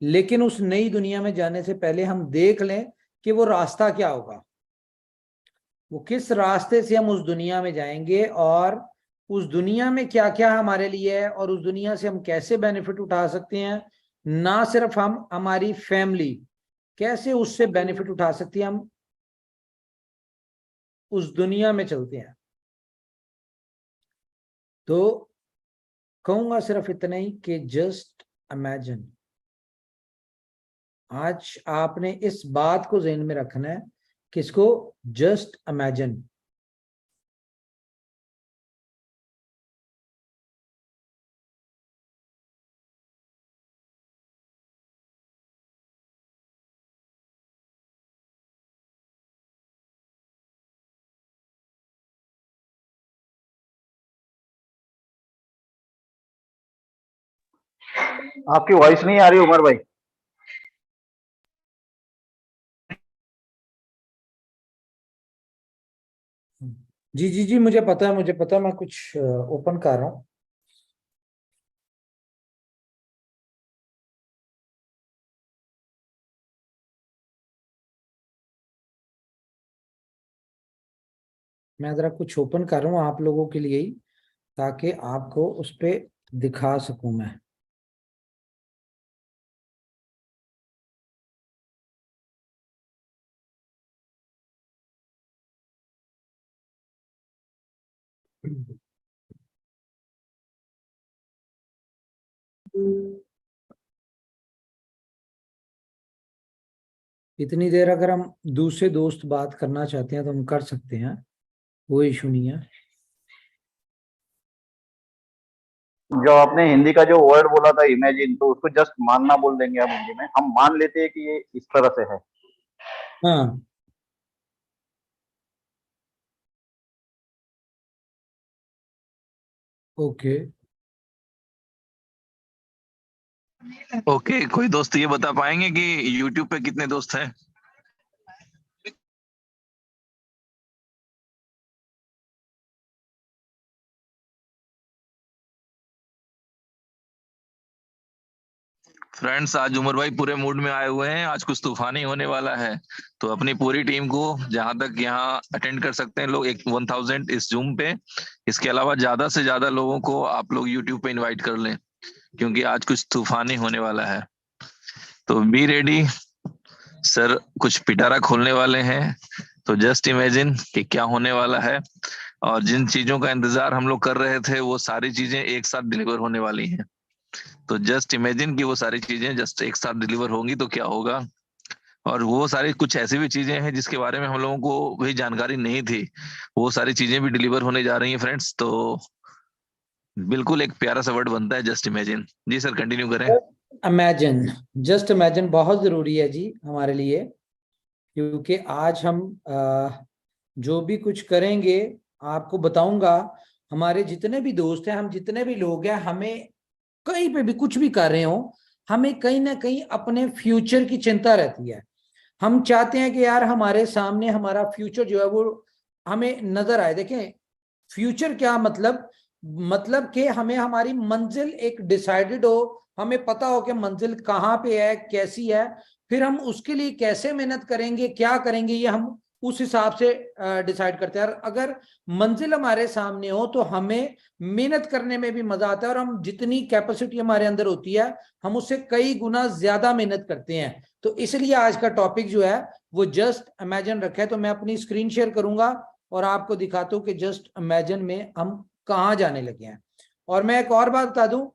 लेकिन उस नई दुनिया में जाने से पहले हम देख लें कि वो रास्ता क्या होगा, वो किस रास्ते से हम उस दुनिया में जाएंगे, और उस दुनिया में क्या क्या हमारे लिए है, और उस दुनिया से हम कैसे बेनिफिट उठा सकते हैं। ना सिर्फ हम, हमारी फैमिली कैसे उससे बेनिफिट उठा सकती है, हम उस दुनिया में चलते हैं। तो कहूंगा सिर्फ इतना ही कि जस्ट इमेजिन। आज आपने इस बात को ज़हन में रखना है, किसको? Just imagine. आपकी वॉइस नहीं आ रही उमर भाई। जी जी जी, मुझे पता है, मुझे पता है, मैं कुछ ओपन कर रहा हूँ। मैं जरा कुछ ओपन कर रहा हूँ आप लोगों के लिए ही, ताकि आपको उस पर दिखा सकूं मैं। इतनी देर अगर हम दूसरे दोस्त बात करना चाहते हैं तो हम कर सकते हैं, वो इशू नहीं है। जो आपने हिंदी का जो वर्ड बोला था इमेजिन, तो उसको जस्ट मानना बोल देंगे हम हिंदी में। हम मान लेते हैं कि ये इस तरह से है। हाँ, ओके। ओके, कोई दोस्त ये बता पाएंगे कि यूट्यूब पे कितने दोस्त हैं? फ्रेंड्स, आज उमर भाई पूरे मूड में आए हुए हैं। आज कुछ तूफानी होने वाला है, तो अपनी पूरी टीम को जहां तक यहाँ अटेंड कर सकते हैं लोग, एक 1000 इस जूम पे। इसके अलावा ज्यादा से ज्यादा लोगों को आप लोग यूट्यूब पे इनवाइट कर लें, क्योंकि आज कुछ तूफानी होने वाला है। तो बी रेडी सर, कुछ पिटारा खोलने वाले हैं। तो जस्ट इमेजिन कि क्या होने वाला है, और जिन चीजों का इंतजार हम लोग कर रहे थे वो सारी चीजें एक साथ डिलीवर होने वाली हैं। तो जस्ट इमेजिन कि वो सारी चीजें जस्ट एक साथ डिलीवर होंगी तो क्या होगा। और वो सारी कुछ ऐसी भी चीजें हैं जिसके बारे में हम लोगों को भी जानकारी नहीं थी, वो सारी चीजें भी डिलीवर होने जा रही हैं फ्रेंड्स। तो बिल्कुल एक प्यारा सा वर्ड बनता है जस्ट इमेजिन। जी सर, कंटिन्यू करें। इमेजिन, जस्ट इमेजिन बहुत जरूरी है जी हमारे लिए, क्योंकि आज हम जो भी कुछ करेंगे, आपको बताऊंगा, हमारे जितने भी दोस्त हैं, हम जितने भी लोग हैं, हमें कहीं पे भी कुछ भी कर रहे हो, हमें कहीं ना कहीं अपने फ्यूचर की चिंता रहती है। हम चाहते हैं कि यार हमारे सामने हमारा फ्यूचर जो है वो हमें नजर आए। देखें, फ्यूचर क्या मतलब, मतलब कि हमें हमारी मंजिल एक डिसाइडेड हो, हमें पता हो कि मंजिल कहाँ पे है, कैसी है, फिर हम उसके लिए कैसे मेहनत करेंगे, क्या करेंगे, ये हम उस हिसाब से डिसाइड करते हैं। और अगर मंजिल हमारे सामने हो तो हमें मेहनत करने में भी मजा आता है, और हम जितनी कैपेसिटी हमारे अंदर होती है, हम उससे कई गुना ज्यादा मेहनत करते हैं। तो इसलिए आज का टॉपिक जो है वो जस्ट इमेजिन रखा है। तो मैं अपनी स्क्रीन शेयर करूंगा और आपको दिखाता हूं कि जस्ट इमेजिन में हम कहाँ जाने लगे हैं। और मैं एक और बात बता दूं,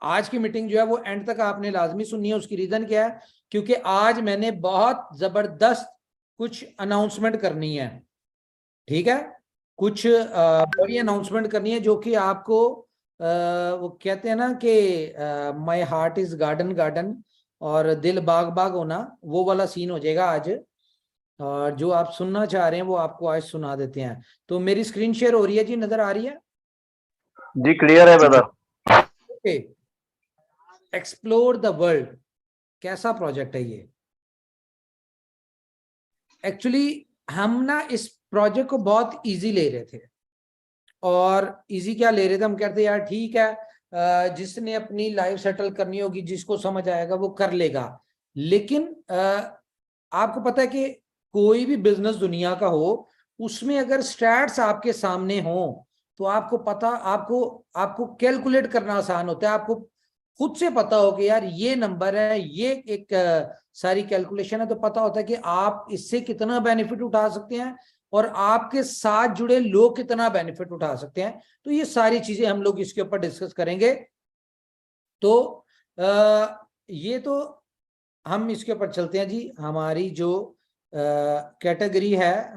आज की मीटिंग जो है वो एंड तक आपने लाजमी सुननी है। उसकी रीजन क्या है? क्योंकि आज मैंने बहुत जबरदस्त कुछ अनाउंसमेंट करनी है। ठीक है, कुछ बड़ी अनाउंसमेंट करनी है, जो कि आपको वो कहते हैं ना कि my heart is garden garden और दिल बाग बाग होना, वो वाला सीन हो जाएगा आज। और जो आप सुनना चाह रहे हैं वो आपको आज सुना देते हैं। तो मेरी स्क्रीन शेयर हो रही है जी, नजर आ रही है? जी क्लियर है brother. Okay, explore the world कैसा प्रोजेक्ट है ये? एक्चुअली हम ना इस प्रोजेक्ट को बहुत इजी ले रहे थे। और इजी क्या ले रहे थे, हम कहते यार ठीक है, जिसने अपनी लाइफ सेटल करनी होगी, जिसको समझ आएगा वो कर लेगा। लेकिन आपको पता है कि कोई भी बिजनेस दुनिया का हो, उसमें अगर स्टैट्स आपके सामने हो तो आपको पता, आपको कैलकुलेट करना आसान होता है। आपको खुद से पता हो कि यार ये नंबर है, ये एक सारी कैलकुलेशन है, तो पता होता है कि आप इससे कितना बेनिफिट उठा सकते हैं और आपके साथ जुड़े लोग कितना बेनिफिट उठा सकते हैं। तो ये सारी चीजें हम लोग इसके ऊपर डिस्कस करेंगे। तो ये तो हम इसके ऊपर चलते हैं जी। हमारी जो कैटेगरी है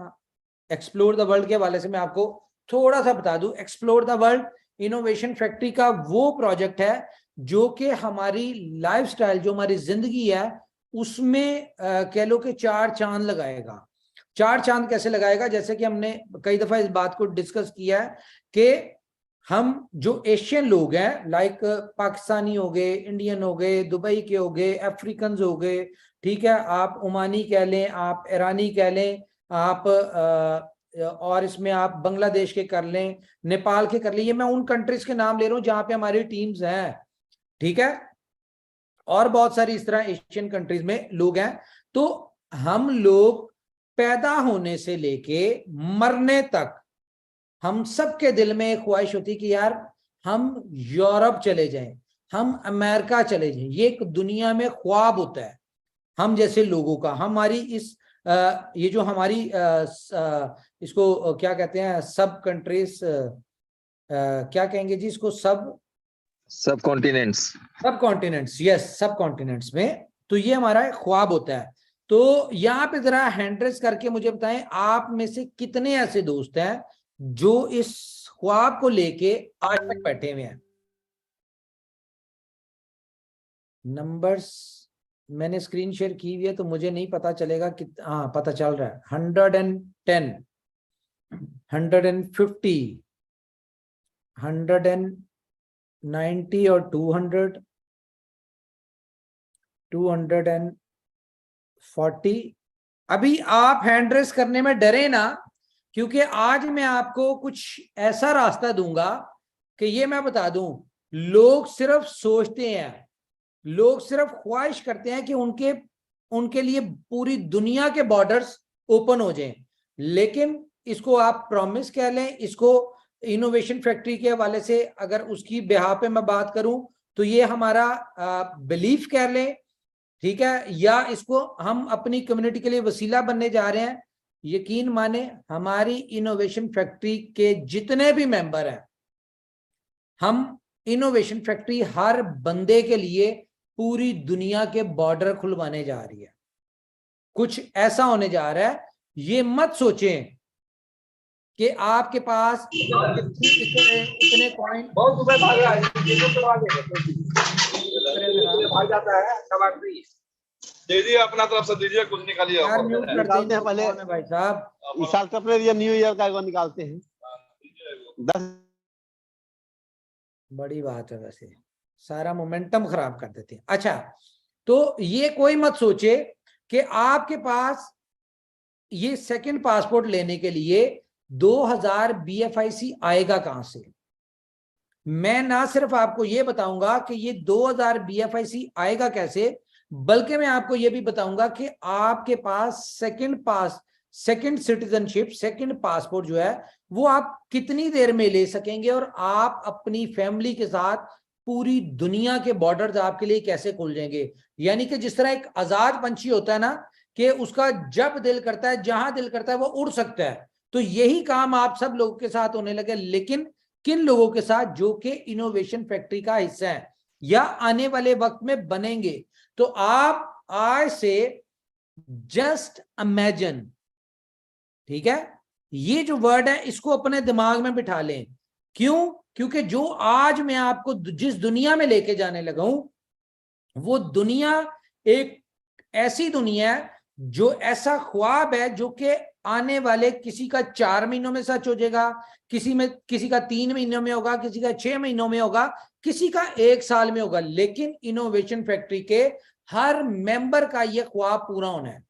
एक्सप्लोर द वर्ल्ड के हवाले से मैं आपको थोड़ा सा बता दूं। Explore the world innovation factory का वो प्रोजेक्ट है जो कि हमारी लाइफस्टाइल, जो हमारी जिंदगी है, उसमें कह लो कि 4 चांद लगाएगा। 4 चांद कैसे लगाएगा? जैसे कि हमने कई दफा इस बात को डिस्कस किया है कि हम जो एशियन लोग हैं, लाइक पाकिस्तानी हो गए, इंडियन हो गए, दुबई के हो गए, अफ्रीकन हो गए, ठीक है, आप ओमानी कह लें, आप ईरानी कह लें, आप और इसमें आप बांग्लादेश के कर लें, नेपाल के कर लें। ये मैं उन कंट्रीज के नाम ले रहा हूं जहां पे हमारी टीम्स हैं, ठीक है, और बहुत सारी इस तरह एशियन कंट्रीज में लोग हैं। तो हम लोग पैदा होने से लेके मरने तक हम सबके दिल में एक ख्वाहिश होती कि यार हम यूरोप चले जाएं, हम अमेरिका चले जाएं। ये एक दुनिया में ख्वाब होता है हम जैसे लोगों का। हमारी इस ये जो हमारी इसको क्या कहते हैं, सब कंट्रीज, क्या कहेंगे जी इसको, सब कॉन्टिनेंट्स, यस, सब कॉन्टिनेंट्स में। तो ये हमारा ख्वाब होता है। तो यहाँ पे जरा हैंड रेस करके मुझे बताएं, आप में से कितने ऐसे दोस्त हैं जो इस ख्वाब को लेके आज तक बैठे हुए हैं? नंबर्स मैंने स्क्रीन शेयर की हुई है तो मुझे नहीं पता चलेगा कि, हाँ पता चल रहा है, 110, 150, 190 और 200, 240। अभी आप हैंड रेस करने में डरे ना, क्योंकि आज मैं आपको कुछ ऐसा रास्ता दूंगा कि ये मैं बता दूं, लोग सिर्फ सोचते हैं, लोग सिर्फ ख्वाहिश करते हैं कि उनके लिए पूरी दुनिया के बॉर्डर्स ओपन हो जाएं। लेकिन इसको आप प्रॉमिस कह लें, इसको इनोवेशन फैक्ट्री के हवाले से अगर उसकी बिहाफ पे मैं बात करूं तो ये हमारा बिलीफ कह लें, ठीक है, या इसको हम अपनी कम्युनिटी के लिए वसीला बनने जा रहे हैं। यकीन माने हमारी इनोवेशन फैक्ट्री के जितने भी मेंबर हैं, हम इनोवेशन फैक्ट्री हर बंदे के लिए पूरी दुनिया के बॉर्डर खुलवाने जा रही है। कुछ ऐसा होने जा रहा है, ये मत सोचें कि आपके पास इतने कॉइन बहुत भाग रहा है, भाग जाता है। दीजिए अपना तरफ से दीजिए, कुछ निकालिए। यार म्यूट कर निकालते हैं दीजिए पहले। भाई साहब, इस साल का अपने लिए न्यू ईयर का निकालते हैं 10। बड़ी बात है, वैसे सारा मोमेंटम खराब कर देते हैं। अच्छा, तो ये कोई मत सोचे कि आपके पास ये सेकंड पासपोर्ट लेने के लिए 2000 BFIC आएगा कहां से। मैं ना सिर्फ आपको ये बताऊंगा कि ये 2000 BFIC आएगा कैसे, बल्कि मैं आपको ये भी बताऊंगा कि आपके पास सेकंड सिटीजनशिप, सेकंड पासपोर्ट जो है वो आप कितनी देर में ले सकेंगे और आप अपनी फैमिली के साथ पूरी दुनिया के बॉर्डर्स आपके लिए कैसे खुल जाएंगे। यानी कि जिस तरह एक आजाद पंछी होता है ना, कि उसका जब दिल करता है, जहां दिल करता है वो उड़ सकता है, तो यही काम आप सब लोगों के साथ होने लगे। लेकिन किन लोगों के साथ? जो कि इनोवेशन फैक्ट्री का हिस्सा है या आने वाले वक्त में बनेंगे। तो आप आज से जस्ट इमेजिन, ठीक है, ये जो वर्ड है इसको अपने दिमाग में बिठा लें। क्यों? क्योंकि जो आज मैं आपको जिस दुनिया में लेके जाने लगा हूं, वो दुनिया एक ऐसी दुनिया है, जो ऐसा ख्वाब है जो कि आने वाले किसी का 4 महीनों में सच हो जाएगा, किसी का 3 महीनों में होगा, किसी का 6 महीनों में होगा, किसी का 1 साल में होगा। लेकिन इनोवेशन फैक्ट्री के हर मेंबर का यह ख्वाब पूरा होना है।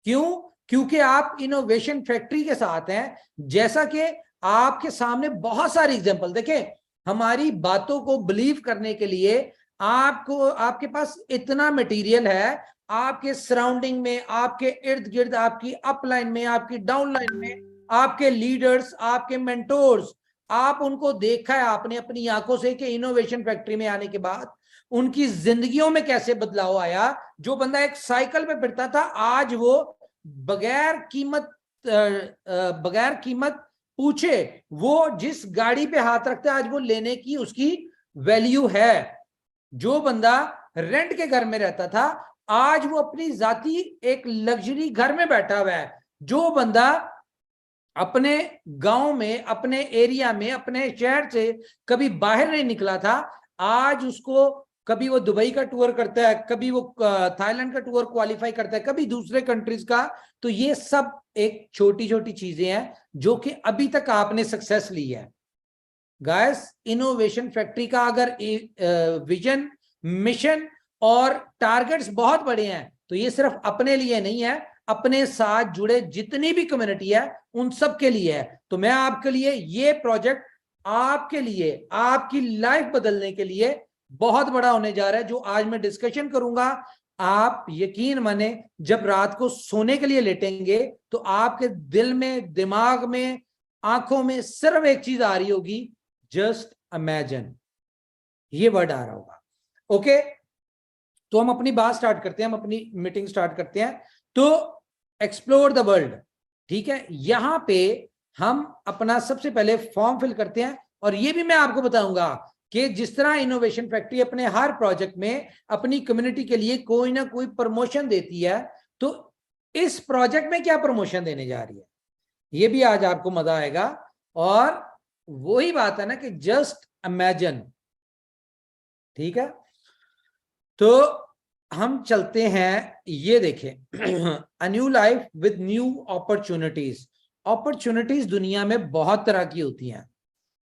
क्यों? क्योंकि आप इनोवेशन फैक्ट्री के साथ हैं। जैसा कि आपके सामने बहुत सारी एग्जांपल देखें, हमारी बातों को बिलीव करने के लिए आपको, आपके पास इतना मटेरियल है, आपके सराउंडिंग में, आपके इर्द गिर्द, आपकी अपलाइन में, आपकी डाउनलाइन में, आपके लीडर्स, आपके मेंटोर्स, आप उनको देखा है आपने अपनी आंखों से कि इनोवेशन फैक्ट्री में आने के बाद उनकी जिंदगियों में कैसे बदलाव आया। जो बंदा एक साइकिल पे फिरता था, आज वो बगैर कीमत पूछे वो जिस गाड़ी पे हाथ रखता है, आज वो लेने की उसकी वैल्यू है। जो बंदा रेंट के घर में रहता था, आज वो अपनी जाती एक लग्जरी घर में बैठा हुआ है। जो बंदा अपने गांव में, अपने एरिया में, अपने शहर से कभी बाहर नहीं निकला था, आज उसको कभी वो दुबई का टूर करता है, कभी वो थाईलैंड का टूर क्वालिफाई करता है, कभी दूसरे कंट्रीज का। तो ये सब एक छोटी छोटी चीजें हैं जो कि अभी तक आपने सक्सेस ली है। गाइस, इनोवेशन फैक्ट्री का अगर विजन, मिशन और टारगेट्स बहुत बड़े हैं तो ये सिर्फ अपने लिए नहीं है, अपने साथ जुड़े जितनी भी कम्युनिटी है उन सब के लिए है। तो मैं आपके लिए ये प्रोजेक्ट, आपके लिए, आपकी लाइफ बदलने के लिए बहुत बड़ा होने जा रहा है। जो आज मैं डिस्कशन करूंगा, आप यकीन माने जब रात को सोने के लिए लेटेंगे तो आपके दिल में, दिमाग में, आंखों में सिर्फ एक चीज आ रही होगी, जस्ट इमेजिन। ये वर्ड आ रहा होगा। ओके, तो हम अपनी बात स्टार्ट करते हैं, हम अपनी मीटिंग स्टार्ट करते हैं। तो एक्सप्लोर द वर्ल्ड, ठीक है, यहां पे हम अपना सबसे पहले फॉर्म फिल करते हैं। और ये भी मैं आपको बताऊंगा कि जिस तरह इनोवेशन फैक्ट्री अपने हर प्रोजेक्ट में अपनी कम्युनिटी के लिए कोई ना कोई प्रमोशन देती है, तो इस प्रोजेक्ट में क्या प्रमोशन देने जा रही है, ये भी आज आपको मजा आएगा। और वही बात है ना कि जस्ट इमेजिन, ठीक है। तो हम चलते हैं, ये देखें, a new life with new opportunities. Opportunities दुनिया में बहुत तरह की होती हैं,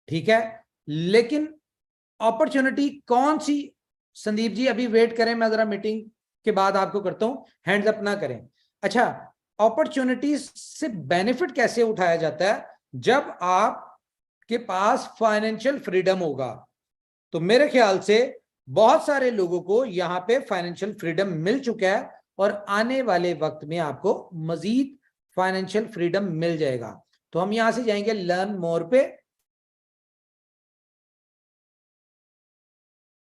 ठीक है, लेकिन अपॉर्चुनिटी कौन सी? संदीप जी अभी वेट करें, मैं जरा मीटिंग के बाद आपको करता हूं, हैंड्स अप ना करें। अच्छा, अपॉर्चुनिटीज से बेनिफिट कैसे उठाया जाता है? जब आपके पास फाइनेंशियल फ्रीडम होगा। तो मेरे ख्याल से बहुत सारे लोगों को यहाँ पे फाइनेंशियल फ्रीडम मिल चुका है और आने वाले वक्त में आपको मजीद फाइनेंशियल फ्रीडम मिल जाएगा। तो हम यहां से जाएंगे लर्न मोर पे।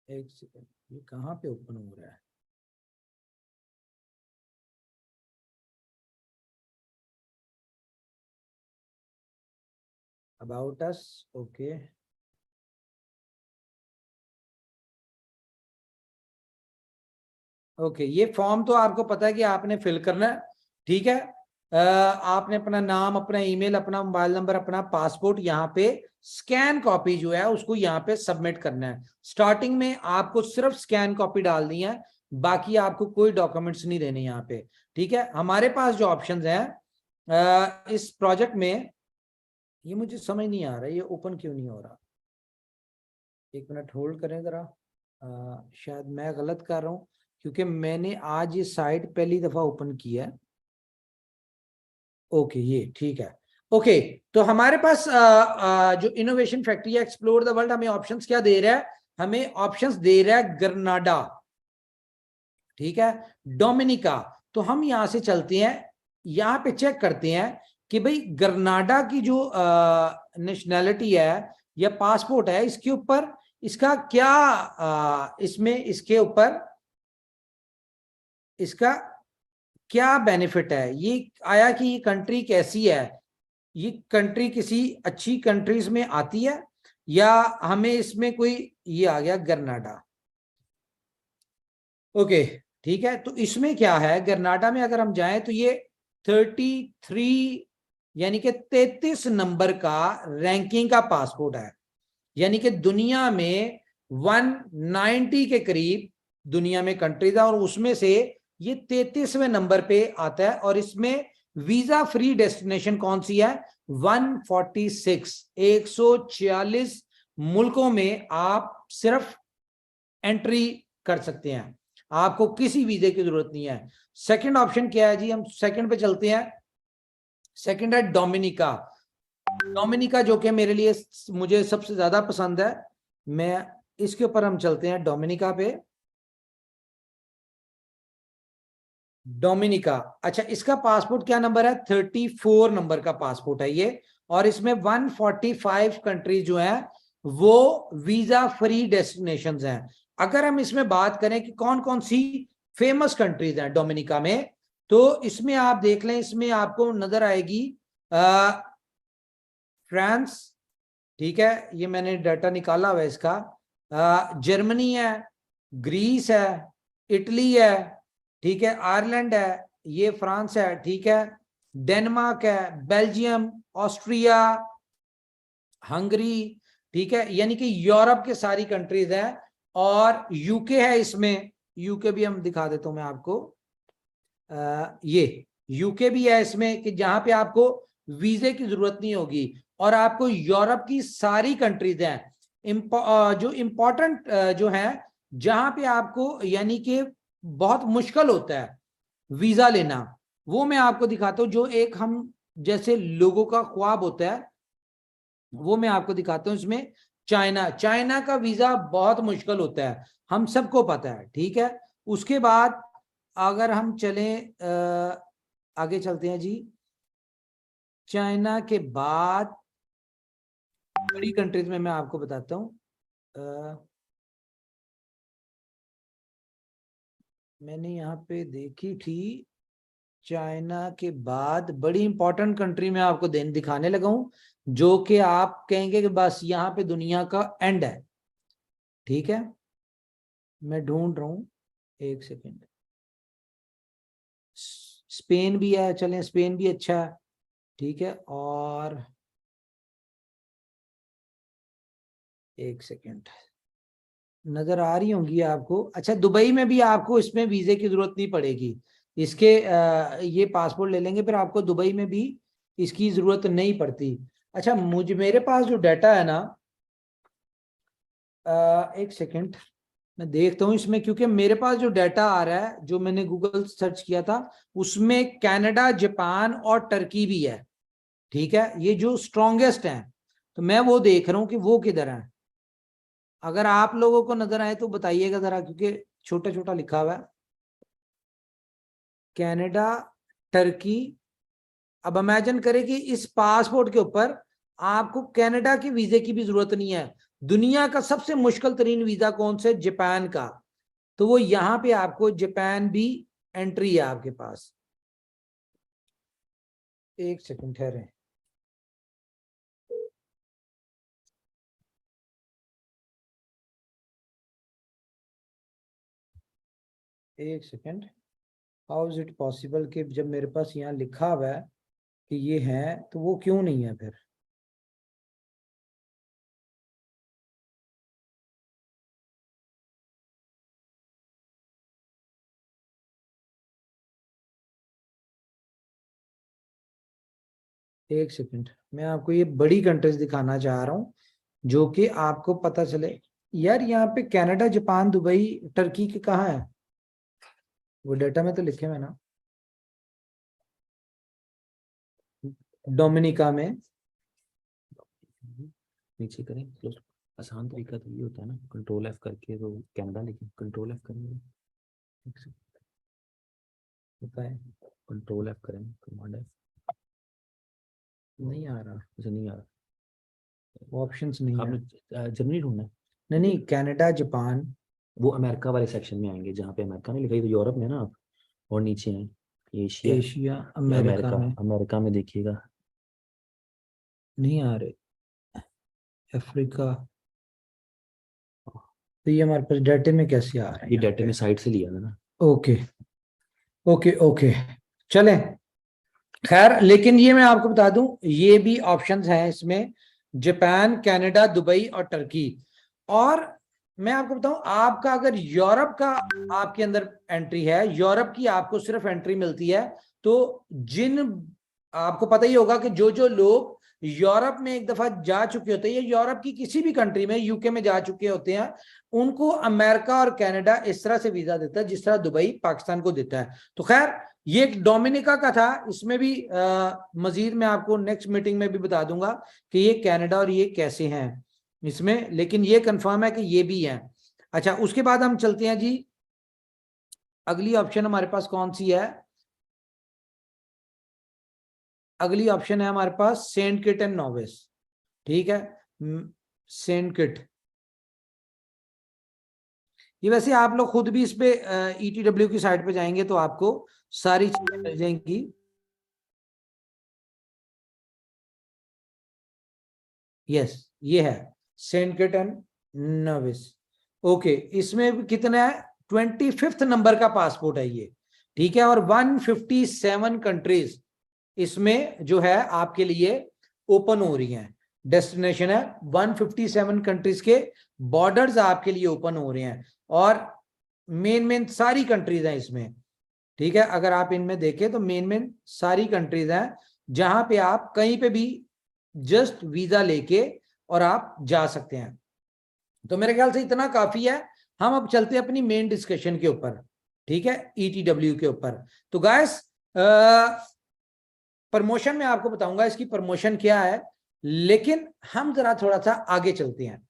एक सेकंड, ये कहां पे ओपन हो रहा है? About us, okay. ओके, ये फॉर्म तो आपको पता है कि आपने फिल करना है, ठीक है। आपने अपना नाम, अपना ईमेल, अपना मोबाइल नंबर, अपना पासपोर्ट यहाँ पे स्कैन कॉपी जो है उसको यहाँ पे सबमिट करना है। स्टार्टिंग में आपको सिर्फ स्कैन कॉपी डालनी है, बाकी आपको कोई डॉक्यूमेंट्स नहीं देने यहाँ पे, ठीक है। हमारे पास जो ऑप्शंस हैं इस प्रोजेक्ट में, ये मुझे समझ नहीं आ रहा ये ओपन क्यों नहीं हो रहा। एक मिनट होल्ड करें जरा, शायद मैं गलत कर रहा हूँ क्योंकि मैंने आज ये साइट पहली दफा ओपन किया है। ओके, ये ठीक है। ओके, तो हमारे पास जो इनोवेशन फैक्ट्री है एक्सप्लोर द वर्ल्ड, हमें ऑप्शंस क्या दे रहा है? हमें ऑप्शंस दे रहा है ग्रेनाडा, ठीक है, डोमिनिका। तो हम यहां से चलते हैं, यहां पे चेक करते हैं कि भाई ग्रेनाडा की जो नेशनैलिटी है या पासपोर्ट है, इसके ऊपर इसका क्या इसमें इसके ऊपर इसका क्या बेनिफिट है। ये आया कि ये कंट्री कैसी है, ये कंट्री किसी अच्छी कंट्रीज में आती है या हमें इसमें कोई, ये आ गया ग्रेनाडा। ओके, ठीक है। तो इसमें क्या है, ग्रेनाडा में अगर हम जाएं तो ये 33 यानी कि 33 नंबर का रैंकिंग का पासपोर्ट है, यानी कि दुनिया में 190 के करीब दुनिया में कंट्रीज है और उसमें से ये 33वें नंबर पे आता है। और इसमें वीजा फ्री डेस्टिनेशन कौन सी है? 146, 146 मुल्कों में आप सिर्फ एंट्री कर सकते हैं, आपको किसी वीजे की जरूरत नहीं है। सेकंड ऑप्शन क्या है जी? हम सेकंड पे चलते हैं। सेकंड है डोमिनिका। डोमिनिका जो कि मेरे लिए, मुझे सबसे ज्यादा पसंद है। मैं इसके ऊपर हम चलते हैं डोमिनिका पे। डोमिनिका, अच्छा इसका पासपोर्ट क्या नंबर है? 34 नंबर का पासपोर्ट है ये, और इसमें 145 कंट्री जो है वो वीजा फ्री डेस्टिनेशंस हैं। अगर हम इसमें बात करें कि कौन कौन सी फेमस कंट्रीज हैं डोमिनिका में, तो इसमें आप देख लें, इसमें आपको नजर आएगी फ्रांस, ठीक है, ये मैंने डाटा निकाला हुआ है इसका, जर्मनी है, ग्रीस है, इटली है, ठीक है, आयरलैंड है, ये फ्रांस है, ठीक है, डेनमार्क है, बेल्जियम, ऑस्ट्रिया, हंगरी, ठीक है, यानी कि यूरोप के सारी कंट्रीज हैं। और यूके है इसमें, यूके भी हम दिखा देता हूं मैं आपको, ये यूके भी है इसमें कि जहां पे आपको वीजे की जरूरत नहीं होगी, और आपको यूरोप की सारी कंट्रीज हैं जो इंपॉर्टेंट जो है, जहां पे आपको यानी कि बहुत मुश्किल होता है वीजा लेना, वो मैं आपको दिखाता हूं। जो एक हम जैसे लोगों का ख्वाब होता है वो मैं आपको दिखाता हूं। इसमें चाइना का वीजा बहुत मुश्किल होता है, हम सबको पता है, ठीक है। उसके बाद अगर हम चलें आगे चलते हैं जी, चाइना के बाद बड़ी कंट्रीज में मैं आपको बताता हूं। मैंने यहाँ पे देखी थी, चाइना के बाद बड़ी इंपॉर्टेंट कंट्री में आपको दिखाने लगा हूं, जो कि आप कहेंगे कि बस यहाँ पे दुनिया का एंड है, ठीक है। मैं ढूंढ रहा हूं, एक सेकेंड। स्पेन भी है, चलें स्पेन भी अच्छा है, ठीक है। और एक सेकेंड, नजर आ रही होंगी आपको। अच्छा, दुबई में भी आपको इसमें वीजे की जरूरत नहीं पड़ेगी, इसके ये पासपोर्ट ले लेंगे फिर आपको दुबई में भी इसकी जरूरत नहीं पड़ती। अच्छा, मेरे पास जो डाटा है ना, एक सेकेंड मैं देखता हूँ इसमें, क्योंकि मेरे पास जो डाटा आ रहा है, जो मैंने गूगल सर्च किया था, उसमें कनाडा, जापान और टर्की भी है, ठीक है, ये जो स्ट्रॉन्गेस्ट हैं। तो मैं वो देख रहा हूँ कि वो किधर है। अगर आप लोगों को नजर आए तो बताइएगा जरा, क्योंकि छोटा छोटा लिखा हुआ है। Canada, Turkey. अब इमेजिन करें कि इस पासपोर्ट के ऊपर आपको कनाडा के वीजे की भी जरूरत नहीं है। दुनिया का सबसे मुश्किल तरीन वीजा कौन सा? जापान का। तो वो यहां पे आपको जापान भी एंट्री है आपके पास। एक सेकंड ठहरे, एक second. How is it possible कि जब मेरे पास यहाँ लिखा हुआ है कि ये है, तो वो क्यों नहीं है फिर? एक सेकंड, मैं आपको ये बड़ी कंट्रीज दिखाना चाह रहा हूँ जो कि आपको पता चले। यार यहाँ पे कनाडा, जापान, दुबई, टर्की के कहाँ है? वो डाटा में तो लिखे हुए ना, डोमिनिका में। नीचे करें क्लोज। आसान तरीका तो ये होता है ना, कंट्रोल एफ करके, तो कनाडा लिखें, कंट्रोल एफ करेंगे, बताएं, कंट्रोल एफ करें, कमांड एफ। नहीं आ रहा, मुझे नहीं आ रहा, ऑप्शंस नहीं है। आपने जर्मनी ढूंढना है। नहीं नहीं, कनाडा, जापान। वो अमेरिका वाले सेक्शन में आएंगे, जहाँ पे अमेरिका नहीं लिखा, तो यूरोप में ना आप, और नीचे हैं एशिया, एशिया, अमेरिका में अमेरिका में देखिएगा, नहीं आ रहे। अफ्रीका, तो ये हमारे पास डाटे में कैसे आ रहे हैं? ये डाटा में साइड से लिया था ना। ओके ओके ओके, चलें। खैर, लेकिन ये मैं आपको बता दूं, ये भी ऑप्शंस हैं इसमें, जापान, कनाडा, दुबई और टर्की। और मैं आपको बताऊं, आपका अगर यूरोप का आपके अंदर एंट्री है, यूरोप की आपको सिर्फ एंट्री मिलती है, तो जिन आपको पता ही होगा कि जो जो लोग यूरोप में एक दफा जा चुके होते हैं, या यूरोप की किसी भी कंट्री में, यूके में जा चुके होते हैं, उनको अमेरिका और कनाडा इस तरह से वीजा देता है जिस तरह दुबई पाकिस्तान को देता है। तो खैर, ये एक डोमिनिका का था, इसमें भी मजीद मैं आपको नेक्स्ट मीटिंग में भी बता दूंगा कि ये कनाडा और ये कैसे हैं। इसमें, लेकिन ये कंफर्म है कि ये भी है। अच्छा, उसके बाद हम चलते हैं जी, अगली ऑप्शन हमारे पास कौन सी है? अगली ऑप्शन है हमारे पास सेंट किट एंड नोविस। ठीक है, सेंट किट, ये वैसे आप लोग खुद भी इस पे ETW की साइट पे जाएंगे तो आपको सारी चीजें मिल जाएंगी। यस, ये है Saint Kitts and Nevis. Okay, इसमें कितना है? 25th नंबर का पासपोर्ट है ये। ठीक है, और 157 कंट्रीज इसमें जो है आपके लिए ओपन हो रही हैं। डेस्टिनेशन है 157 कंट्रीज के बॉर्डर्स आपके लिए ओपन हो रहे हैं, और मेन सारी कंट्रीज हैं इसमें। ठीक है, अगर आप इनमें देखें तो मेन सारी कंट्रीज हैं जहां पे आप कहीं पे भी जस्ट वीजा लेके और आप जा सकते हैं। तो मेरे ख्याल से इतना काफी है। हम अब चलते हैं अपनी मेन डिस्कशन के ऊपर। ठीक है, ETW के ऊपर। तो गाइस, प्रमोशन में आपको बताऊंगा इसकी प्रमोशन क्या है, लेकिन हम जरा थोड़ा सा आगे चलते हैं।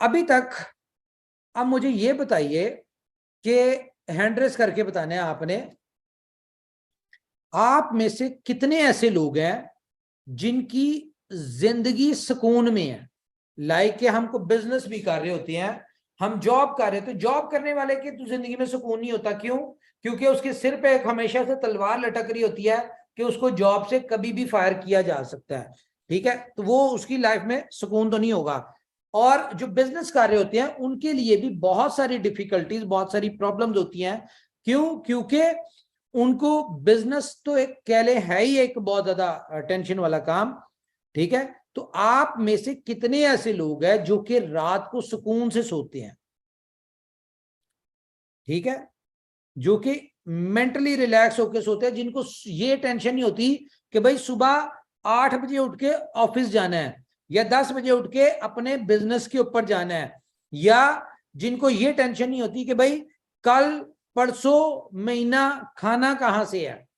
अभी तक अब मुझे ये बताइए कि हैंड रेस करके बताना है आपने, आप में से कितने ऐसे लोग हैं जिनकी जिंदगी सुकून में है? लाइक के हमको बिजनेस भी कर रहे होते हैं, हम जॉब कर रहे, तो जॉब करने वाले की तो जिंदगी में सुकून नहीं होता। क्यों? क्योंकि उसके सिर पे एक हमेशा से तलवार लटक रही होती है कि उसको जॉब से कभी भी फायर किया जा सकता है। ठीक है, तो वो उसकी लाइफ में सुकून तो नहीं होगा। और जो बिजनेस कर रहे होते हैं उनके लिए भी बहुत सारी डिफिकल्टीज, बहुत सारी प्रॉब्लम्स होती हैं। क्यों? क्योंकि उनको बिजनेस तो एक कह ले है ही एक बहुत ज्यादा टेंशन वाला काम। ठीक है, तो आप में से कितने ऐसे लोग हैं जो कि रात को सुकून से सोते हैं? ठीक है, जो कि मेंटली रिलैक्स होकर सोते हैं, जिनको ये टेंशन नहीं होती कि भाई सुबह 8 बजे उठ के ऑफिस जाना है, या 10 बजे उठ के अपने बिजनेस के ऊपर जाना है, या जिनको ये टेंशन नहीं होती कि भाई कल परसों महीना खाना कहां से है।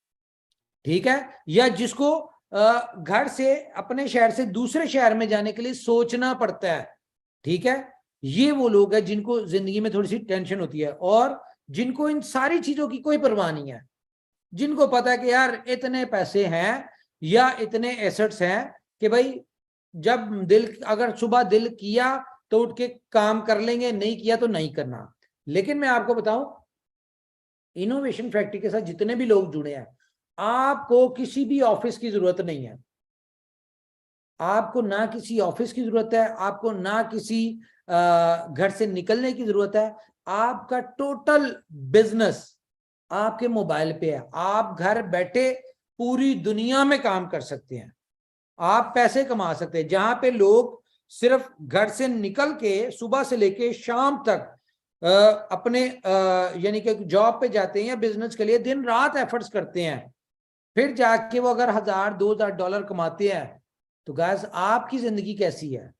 ठीक है, या जिसको घर से, अपने शहर से दूसरे शहर में जाने के लिए सोचना पड़ता है। ठीक है, ये वो लोग हैं जिनको जिंदगी में थोड़ी सी टेंशन होती है, और जिनको इन सारी चीजों की कोई परवाह नहीं है, जिनको पता है कि यार इतने पैसे हैं या इतने एसेट्स हैं कि भाई जब दिल, अगर सुबह दिल किया तो उठ के काम कर लेंगे, नहीं किया तो नहीं करना। लेकिन मैं आपको बताऊं, इनोवेशन फैक्ट्री के साथ जितने भी लोग जुड़े हैं, आपको किसी भी ऑफिस की जरूरत नहीं है। आपको ना किसी ऑफिस की जरूरत है, आपको ना किसी घर से निकलने की जरूरत है। आपका टोटल बिजनेस आपके मोबाइल पे है। आप घर बैठे पूरी दुनिया में काम कर सकते हैं, आप पैसे कमा सकते हैं। जहां पे लोग सिर्फ घर से निकल के सुबह से लेके शाम तक अपने यानी कि जॉब पे जाते हैं या बिजनेस के लिए दिन रात एफर्ट्स करते हैं, फिर जाके वो अगर $1000-2000 कमाते हैं, तो गाइस आपकी जिंदगी कैसी है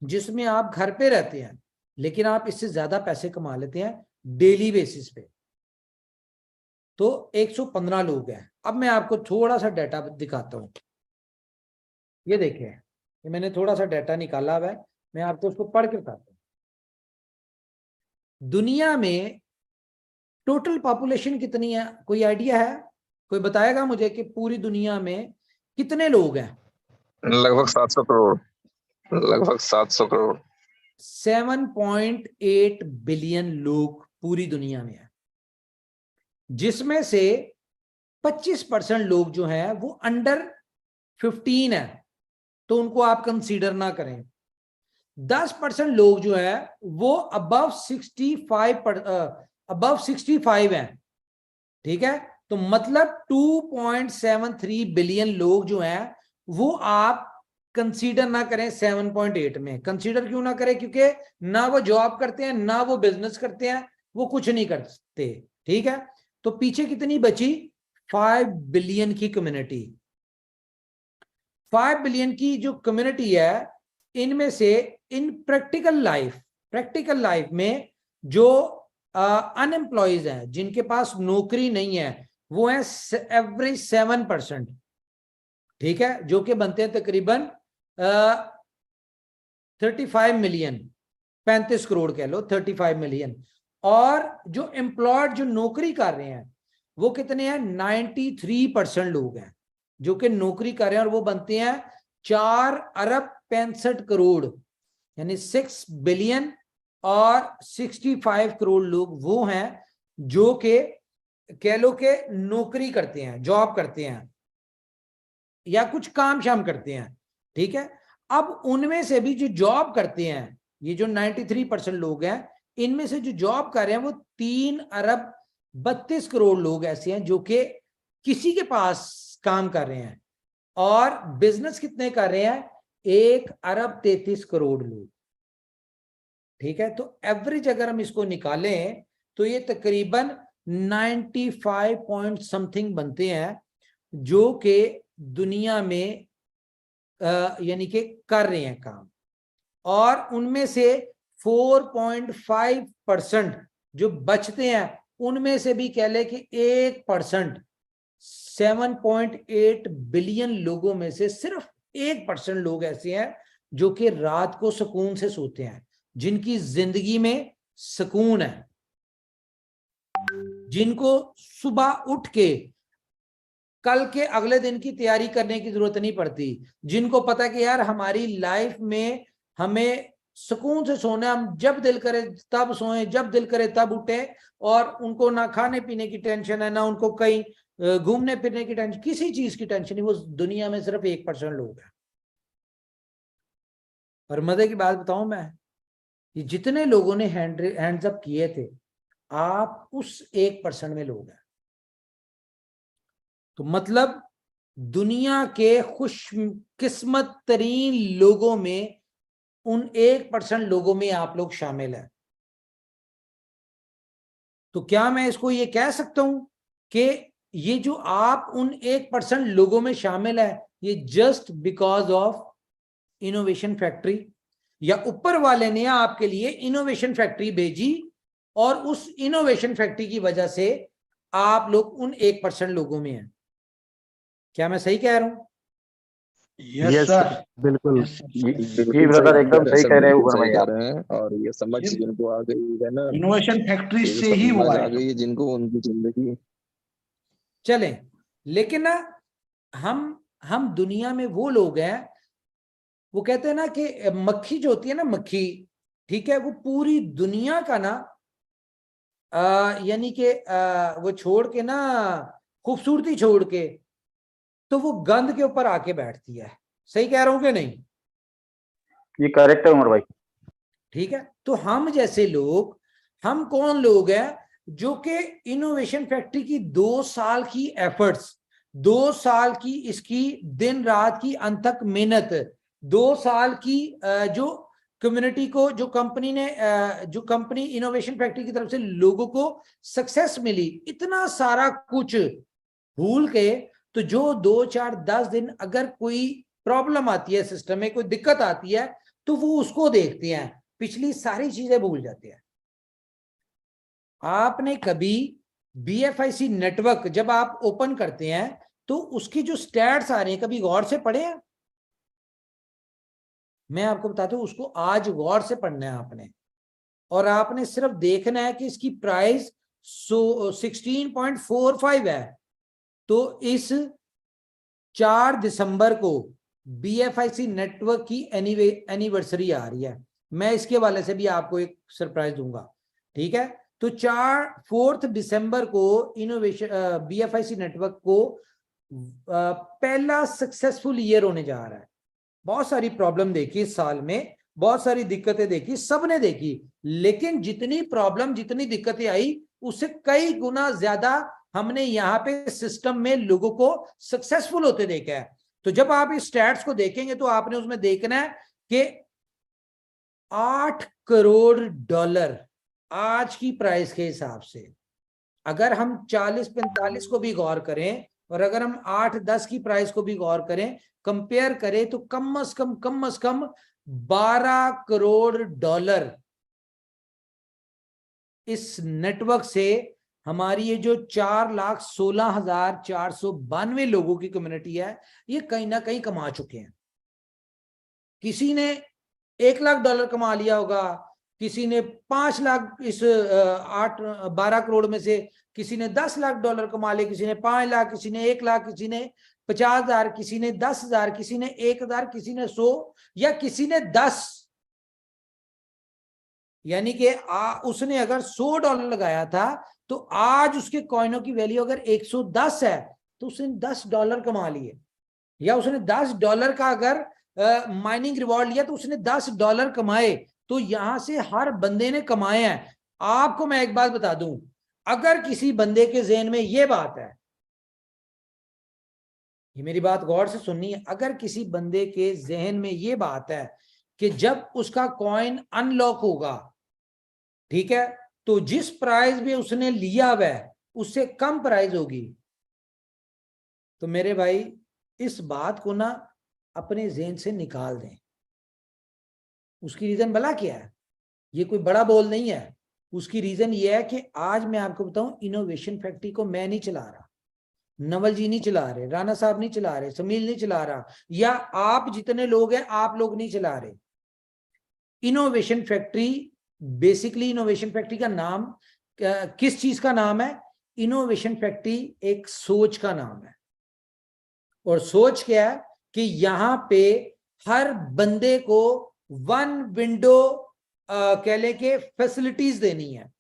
जिसमें आप घर पे रहते हैं लेकिन आप इससे ज्यादा पैसे कमा लेते हैं डेली बेसिस पे? तो 115 लोग हैं। अब मैं आपको थोड़ा सा डाटा दिखाता हूं। ये देखिए, ये मैंने थोड़ा सा डाटा निकाला हुआ है, मैं आपको उसको पढ़ के बताता हूं। दुनिया में टोटल पॉपुलेशन कितनी है? कोई आइडिया है? कोई बताएगा मुझे कि पूरी दुनिया में कितने लोग हैं? लगभग 700 करोड़, लगभग 700 करोड़। 7.8 बिलियन लोग पूरी दुनिया में है, जिसमें से 25% लोग जो हैं वो अंडर 15 है, तो उनको आप कंसीडर ना करें। 10% लोग जो है वो अबव 65 हैं। ठीक है, तो मतलब 2.73 बिलियन लोग जो हैं वो आप कंसीडर ना करें 7.8 में। कंसीडर क्यों ना करें? क्योंकि ना वो जॉब करते हैं, ना वो बिजनेस करते हैं, वो कुछ नहीं करते। ठीक है, तो पीछे कितनी बची? 5 बिलियन की कम्युनिटी। 5 बिलियन की जो कम्युनिटी है, इनमें से इन प्रैक्टिकल लाइफ में जो अनएम्प्लॉयज हैं, जिनके पास नौकरी नहीं है, वो है एवरेज 7%। ठीक है, जो कि बनते हैं तकरीबन 35 मिलियन, 35 करोड़ कह लो, 35 मिलियन। और जो एम्प्लॉयड, जो नौकरी कर रहे हैं, वो कितने हैं? 93% लोग हैं जो कि नौकरी कर रहे हैं, और वो बनते हैं 4 अरब 65 करोड़, यानी 6 बिलियन। और 65 करोड़ लोग वो हैं जो कि कह लो कि नौकरी करते हैं, जॉब करते हैं, या कुछ काम शाम करते हैं, ठीक है। अब उनमें से भी जो जॉब करते हैं, ये जो 93% लोग हैं, इनमें से जो जॉब कर रहे हैं वो 3 अरब 32 करोड़ लोग ऐसे हैं जो कि किसी के पास काम कर रहे हैं। और बिजनेस कितने कर रहे हैं? 1 अरब 33 करोड़ लोग, ठीक है। तो एवरेज अगर हम इसको निकालें तो ये तकरीबन 95 पॉइंट समथिंग बनते हैं जो कि दुनिया में यानी कि कर रहे हैं काम। और उनमें से 4.5% जो बचते हैं, उनमें से भी कह ले कि 1%, 7.8 बिलियन लोगों में से सिर्फ 1% लोग ऐसे हैं जो कि रात को सुकून से सोते हैं, जिनकी जिंदगी में सुकून है, जिनको सुबह उठ के कल के अगले दिन की तैयारी करने की जरूरत नहीं पड़ती, जिनको पता है कि यार हमारी लाइफ में हमें सुकून से सोना, हम जब दिल करे तब सोएं, जब दिल करे तब उठे, और उनको ना खाने पीने की टेंशन है, ना उनको कहीं घूमने फिरने की टेंशन, किसी चीज की टेंशन नहीं। वो दुनिया में सिर्फ 1% लोग हैं। और मजे की बात बताऊं मैं, ये जितने लोगों ने हैंड्स अप किए थे, आप उस 1% में लोग हैं। तो मतलब दुनिया के खुशकिस्मत तरीन लोगों में उन 1% लोगों में आप लोग शामिल हैं। तो क्या मैं इसको ये कह सकता हूं कि ये जो आप उन 1% लोगों में शामिल है, ये just because of innovation factory, या ऊपर वाले ने आपके लिए इनोवेशन फैक्ट्री भेजी, और उस इनोवेशन फैक्ट्री की वजह से आप लोग उन 1% लोगों में हैं? क्या मैं सही कह रहा हूं? यस सर, बिल्कुल। जी ब्रदर, एकदम सही कह रहे हैं उमर भाई आप। हैं। और ये समझ जिनको आ गई है ना, इनोवेशन फैक्ट्री ये जो से ही समझ हुआ आ है। गई है जिनको, उनकी जिंदगी। चलें, लेकिन ना हम दुनिया में वो लोग हैं, वो कहते हैं ना कि मक्खी जो होती है ना, मक्खी, ठीक है, वो पूरी दुनिया का ना यानी कि वो छोड़ के ना, खूबसूरती छोड़ के, तो वो गंद के ऊपर आके बैठती है। सही कह रहा हूं कि नहीं? ये करेक्ट है उमर भाई। ठीक है। तो हम जैसे लोग, हम कौन लोग हैं जो कि इनोवेशन फैक्ट्री की 2 साल की एफर्ट्स, 2 साल की इसकी दिन रात की अनथक मेहनत, 2 साल की जो कम्युनिटी को, जो कंपनी ने, जो कंपनी इनोवेशन फैक्ट्री की तरफ से लोगों को सक्सेस मिली, इतना सारा कुछ भूल के, तो जो 2 4 10 दिन अगर कोई प्रॉब्लम आती है, सिस्टम में कोई दिक्कत आती है, तो वो उसको देखते हैं, पिछली सारी चीजें भूल जाते हैं। आपने कभी BFIC नेटवर्क जब आप ओपन करते हैं तो उसकी जो स्टैट्स आ रही हैं, कभी गौर से पढ़े हैं? मैं आपको बताता हूं, उसको आज गौर से पढ़ना है आपने, और आपने सिर्फ देखना है कि इसकी प्राइस 16.45 है। तो इस 4 दिसंबर को BFIC नेटवर्क की एनिवर्सरी आ रही है। मैं इसके हवाले से भी आपको एक सरप्राइज दूंगा, ठीक है। तो 4 दिसंबर को इनोवेशन BFIC नेटवर्क को पहला सक्सेसफुल ईयर होने जा रहा है। बहुत सारी प्रॉब्लम देखी इस साल में, बहुत सारी दिक्कतें देखी, सबने देखी, लेकिन जितनी प्रॉब्लम, जितनी दिक्कतें आई, उससे कई गुना ज्यादा हमने यहाँ पे सिस्टम में लोगों को सक्सेसफुल होते देखा है। तो जब आप इस स्टैट्स को देखेंगे तो आपने उसमें देखना है कि 8 करोड़ डॉलर आज की प्राइस के हिसाब से, अगर हम 40-45 को भी गौर करें, और अगर हम 8-10 की प्राइस को भी गौर करें, कंपेयर करें, तो कम से कम 12 करोड़ डॉलर इस नेटवर्क से हमारी ये जो 4,16,492 लोगों की कम्युनिटी है, ये कहीं ना कहीं कमा चुके हैं। किसी ने 1 लाख डॉलर कमा लिया होगा, किसी ने 5 लाख, इस 12 करोड़ में से किसी ने 10 लाख डॉलर कमा लिए, किसी ने 5 लाख, किसी ने 1 लाख, किसी ने 50,000, किसी ने 10,000, किसी ने 1,000, किसी ने 100 या किसी ने 10। यानी कि उसने अगर $100 लगाया था तो आज उसके कॉइनों की वैल्यू अगर 110 है तो उसने $10 कमा लिए, या उसने $10 का अगर माइनिंग रिवॉर्ड लिया तो उसने $10 कमाए। तो यहां से हर बंदे ने कमाए हैं। आपको मैं एक बात बता दूं, अगर किसी बंदे के ज़हन में ये बात है, ये मेरी बात गौर से सुननी है, अगर किसी बंदे के ज़हन में ये बात है कि जब उसका कॉइन अनलॉक होगा, ठीक है, तो जिस प्राइस में उसने लिया हुआ है उससे कम प्राइस होगी, तो मेरे भाई इस बात को ना अपने ज़हन से निकाल दें। उसकी रीजन भला क्या है? ये कोई बड़ा बोल नहीं है। उसकी रीजन ये है कि आज मैं आपको बताऊं, इनोवेशन फैक्ट्री को मैं नहीं चला रहा, नवल जी नहीं चला रहे, राणा साहब नहीं चला रहे, समील नहीं चला रहा, या आप जितने लोग हैं आप लोग नहीं चला रहे। Innovation factory, basically innovation factory का नाम किस चीज का नाम है? इनोवेशन फैक्ट्री एक सोच का नाम है। और सोच क्या है कि यहां पे हर बंदे को वन विंडो कह ले के फैसिलिटीज देनी है।